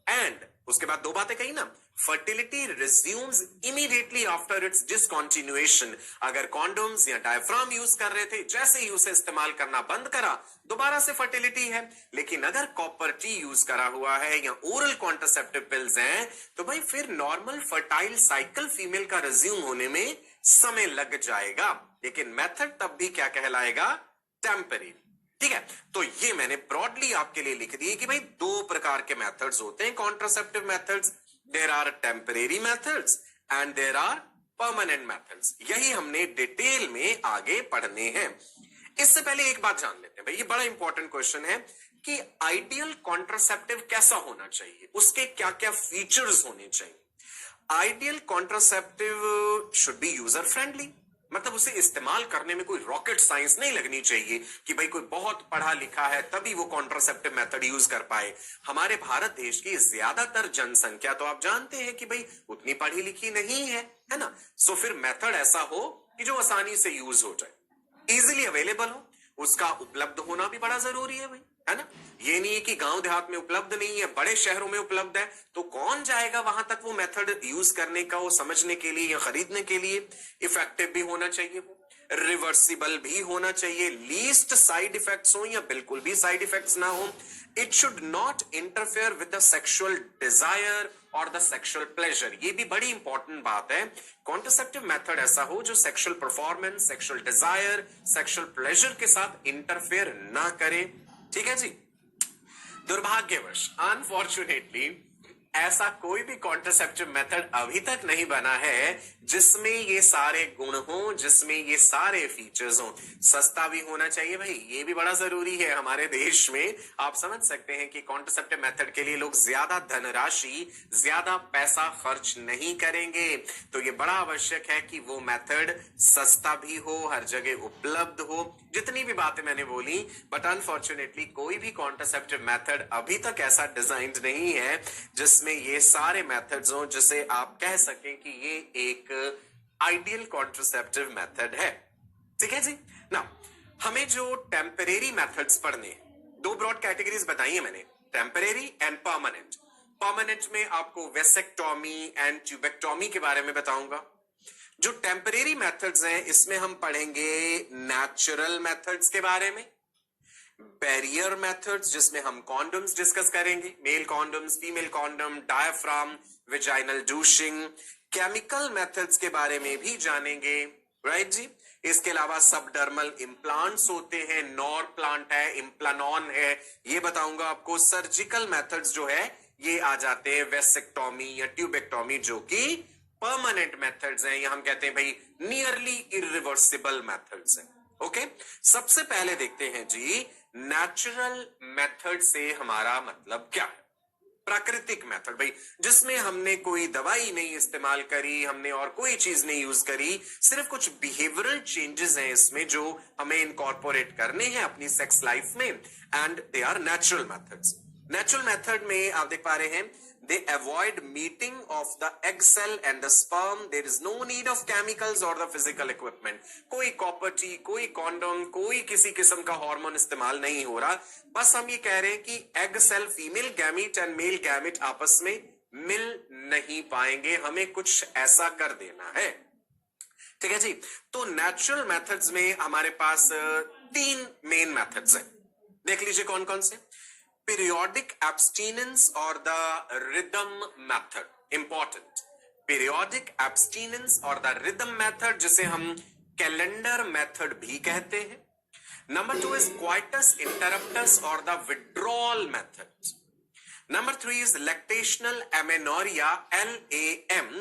and उसके बाद दो बातें कही ना, fertility resumes immediately after it's discontinuation. अगर कॉन्डोम्स या डायफ्राम यूज कर रहे थे, जैसे ही उसे इस्तेमाल करना बंद करा, दोबारा से फर्टिलिटी है। लेकिन अगर कॉपर टी यूज करा हुआ है या ओरल कॉन्ट्रासेप्टिव पिल्स हैं, तो भाई फिर नॉर्मल फर्टाइल साइकिल फीमेल का रिज्यूम होने में समय लग जाएगा, लेकिन मेथड तब भी क्या कहलाएगा? टेम्परेरी। ठीक है, तो ये मैंने ब्रॉडली आपके लिए लिख दिए कि भाई दो प्रकार के मेथड्स होते हैं contraceptive methods. There are temporary methods and there are permanent methods. यही हमने डिटेल में आगे पढ़ने हैं। इससे पहले एक बात जान लेते हैं भाई, ये बड़ा इंपॉर्टेंट क्वेश्चन है कि आइडियल कॉन्ट्रासेप्टिव कैसा होना चाहिए, उसके क्या क्या फीचर्स होने चाहिए। Ideal contraceptive should be user friendly, मतलब उसे इस्तेमाल करने में कोई रॉकेट साइंस नहीं लगनी चाहिए कि भाई कोई बहुत पढ़ा लिखा है तभी वो कॉन्ट्रासेप्टिव मेथड यूज कर पाए। हमारे भारत देश की ज्यादातर जनसंख्या तो आप जानते हैं कि भाई उतनी पढ़ी लिखी नहीं है ना। सो फिर मेथड ऐसा हो कि जो आसानी से यूज हो जाए, इजीली अवेलेबल हो, उसका उपलब्ध होना भी बड़ा जरूरी है भाई, है ना। ये नहीं है कि गांव देहात में उपलब्ध नहीं है, बड़े शहरों में उपलब्ध है, तो कौन जाएगा वहां तक वो मेथड यूज करने का, वो समझने के लिए या खरीदने के लिए। इफेक्टिव भी होना चाहिए, वो रिवर्सिबल भी होना चाहिए, लीस्ट साइड इफेक्ट्स हो या बिल्कुल भी साइड इफेक्ट्स ना हो। It should not interfere with the sexual desire और द सेक्सुअल प्लेजर। ये भी बड़ी इंपॉर्टेंट बात है, कॉन्ट्रासेप्टिव मेथड ऐसा हो जो sexual performance, sexual desire, sexual pleasure के साथ इंटरफेयर ना करे। ठीक है जी। दुर्भाग्यवश, अनफॉर्चुनेटली, ऐसा कोई भी कॉन्ट्रासेप्टिव मेथड अभी तक नहीं बना है जिसमें ये सारे गुण हो, जिसमें ये सारे फीचर्स हो। सस्ता भी होना चाहिए भाई, ये भी बड़ा जरूरी है हमारे देश में। आप समझ सकते हैं कि कॉन्ट्रासेप्टिव मेथड के लिए लोग ज्यादा धनराशि, ज्यादा पैसा खर्च नहीं करेंगे, तो ये बड़ा आवश्यक है कि वो मेथड सस्ता भी हो, हर जगह उपलब्ध हो। जितनी भी बातें मैंने बोली, बट अनफॉर्चुनेटली कोई भी कॉन्ट्रासेप्टिव मेथड अभी तक ऐसा डिजाइन नहीं है जिसमें ये सारे मेथड्स हो, जिसे आप कह सकें कि ये एक आइडियल कॉन्ट्रासेप्टिव मेथड है। ठीक है जी ना। हमें जो टेम्परेरी मेथड्स पढ़ने, दो ब्रॉड कैटेगरीज बताई है मैंने, टेम्परेरी एंड परमानेंट। परमानेंट में आपको वेसेक्टॉमी एंड ट्यूबेक्टॉमी के बारे में बताऊंगा। जो टेम्परेरी मेथड्स हैं, इसमें हम पढ़ेंगे नेचुरल मेथड्स के बारे में, बैरियर मेथड्स जिसमें हम कॉन्डम्स डिस्कस करेंगे, male condoms, female condom, diaphragm, vaginal douching, chemical methods के बारे में भी जानेंगे, राइट जी। इसके अलावा सबडर्मल इम्प्लांट्स होते हैं, नॉर प्लांट है, इम्प्लानॉन है, ये बताऊंगा आपको। सर्जिकल मेथड्स जो है ये आ जाते हैं वेसेक्टॉमी या ट्यूबेक्टॉमी, जो कि परमानेंट मेथड्स हैं, या हम कहते हैं भाई नियरली इरिवर्सिबल मेथड्स हैं। ओके, सबसे पहले देखते हैं जी नेचुरल मेथड से हमारा मतलब क्या है। प्राकृतिक मेथड भाई, जिसमें हमने कोई दवाई नहीं इस्तेमाल करी, हमने और कोई चीज नहीं यूज करी, सिर्फ कुछ बिहेवियरल चेंजेस हैं इसमें जो हमें इनकॉर्पोरेट करने हैं अपनी सेक्स लाइफ में, and they are natural methods. Natural method में आप देख पा रहे हैं, they avoid meeting of the egg cell and the sperm. There is no need of chemicals or the physical equipment. कोई कॉपर टी, कोई condom, कोई किसी किस्म का हार्मोन इस्तेमाल नहीं हो रहा। बस हम ये कह रहे हैं कि egg cell, female gamete and male gamete आपस में मिल नहीं पाएंगे, हमें कुछ ऐसा कर देना है। ठीक है जी। तो नेचुरल मेथड्स में हमारे पास तीन मेन मेथड्स हैं, देख लीजिए कौन कौन से। Periodic abstinence or the rhythm method, important. Periodic abstinence or the rhythm method, जिसे हम कैलेंडर मेथड भी कहते हैं। Number 2 is coitus interruptus or the withdrawal method. Number 3 is lactational amenorrhea, LAM.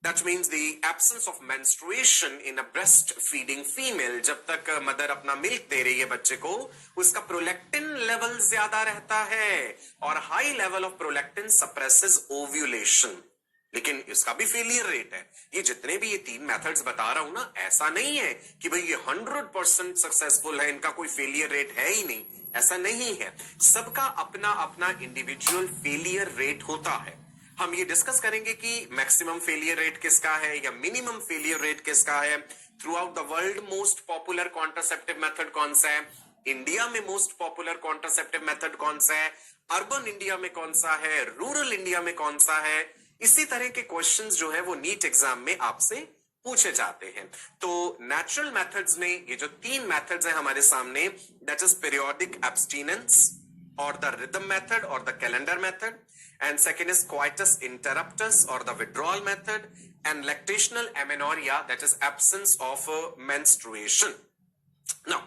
That means the absence of menstruation in a breastfeeding female. जब तक mother अपना milk दे रही है बच्चे को, उसका प्रोलैक्टिन लेवल ज्यादा रहता है, और high level of prolactin suppresses ovulation, लेकिन इसका भी फेलियर रेट है। ये जितने भी ये तीन मेथड्स बता रहा हूं ना, ऐसा नहीं है कि भाई ये 100% सक्सेसफुल है, इनका कोई फेलियर रेट है ही नहीं, ऐसा नहीं है। सबका अपना अपना इंडिविजुअल फेलियर रेट होता है। हम ये डिस्कस करेंगे कि मैक्सिमम फेलियर रेट किसका है या मिनिमम फेलियर रेट किसका है। Through out the world most popular contraceptive method कौन सा है, इंडिया में मोस्ट पॉपुलर कॉन्ट्रासेप्टिव मेथड कौन सा है, अर्बन इंडिया में कौन सा है, रूरल इंडिया में कौन सा है, इसी तरह के क्वेश्चंस जो है वो नीट एग्जाम में आपसे पूछे जाते हैं। तो नेचुरल मेथड्स में ये जो 3 मेथड्स हैं हमारे सामने, दैट इज पीरियोडिक एब्स्टिनेंस और द रिदम मेथड और the calendar method, and second is coitus interruptus or the withdrawal method, and lactational amenorrhea, that is absence of menstruation. Now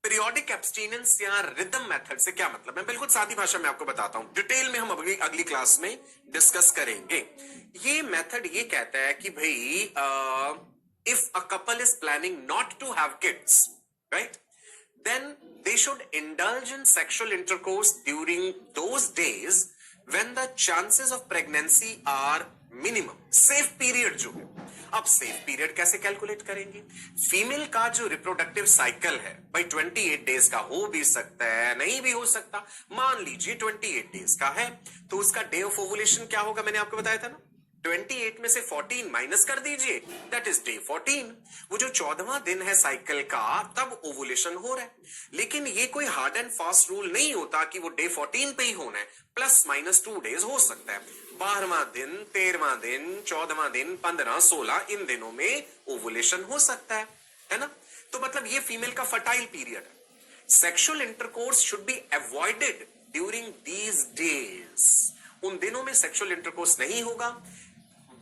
periodic abstinence या rhythm method से क्या मतलब है, बिल्कुल सादी भाषा में आपको बताता हूं, डिटेल में हम अगली क्लास में डिस्कस करेंगे। ये मेथड ये कहता है कि भाई if a couple is planning not to have kids, right, then they should indulge in sexual intercourse during those days when the chances of pregnancy are minimum. safe period जो है, अब सेफ पीरियड कैसे calculate करेंगे? Female का जो reproductive cycle है भाई 28 days का हो भी सकता है, नहीं भी हो सकता, मान लीजिए 28 डेज का है, तो उसका डे ऑफ ओवुलेशन क्या होगा, मैंने आपको बताया था ना, 28 में से 14 माइनस कर दीजिए, दैट इज डे 14। वो जो 14वां दिन है साइकिल का, तब ओवुलेशन हो रहा है। लेकिन ये कोई हार्ड एंड फास्ट रूल नहीं होता कि वो डे 14 पे ही होना है, प्लस माइनस 2 डेज हो सकता है, 12वां दिन, 13वां दिन, 14वां दिन, 15, 16 इन दिनों में ओवुलेशन हो सकता है ना। तो मतलब ये फीमेल का फर्टाइल पीरियड है। Sexual intercourse should be avoided during these days. उन दिनों में सेक्सुअल इंटरकोर्स नहीं होगा,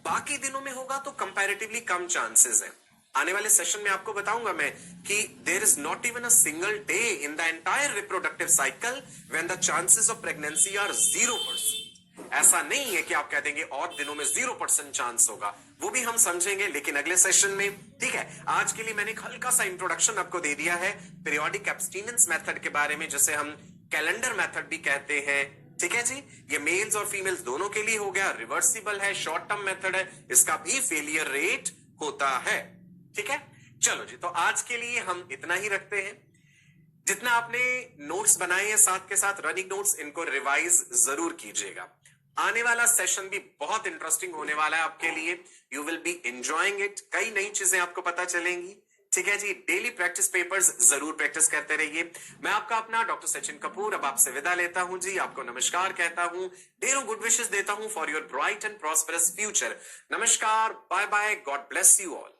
बाकी दिनों में होगा तो कंपैरेटिवली कम चांसेस है। आने वाले सेशन में आपको बताऊंगा मैं कि there is not even a single day in the entire reproductive cycle when the chances of pregnancy are 0%। ऐसा नहीं है कि आप कह देंगे और दिनों में 0% चांस होगा, वो भी हम समझेंगे लेकिन अगले सेशन में। ठीक है, आज के लिए मैंने एक हल्का सा इंट्रोडक्शन आपको दे दिया है पीरियोडिक एब्स्टिनेंस मेथड के बारे में, जिसे हम कैलेंडर मेथड भी कहते हैं। ठीक है जी, ये मेल्स और फीमेल्स दोनों के लिए हो गया, रिवर्सिबल है, शॉर्ट टर्म मेथड है, इसका भी फेलियर रेट होता है। ठीक है, चलो जी, तो आज के लिए हम इतना ही रखते हैं। जितना आपने नोट्स बनाए हैं साथ के साथ रनिंग नोट्स, इनको रिवाइज जरूर कीजिएगा। आने वाला सेशन भी बहुत इंटरेस्टिंग होने वाला है आपके लिए, you will be enjoying it, कई नई चीजें आपको पता चलेंगी। ठीक है जी, डेली प्रैक्टिस पेपर्स जरूर प्रैक्टिस करते रहिए। मैं आपका अपना डॉक्टर सचिन कपूर अब आपसे विदा लेता हूं जी, आपको नमस्कार कहता हूं, ढेरों गुड विशेस देता हूं for your bright and prosperous future. नमस्कार, bye bye, God bless you all.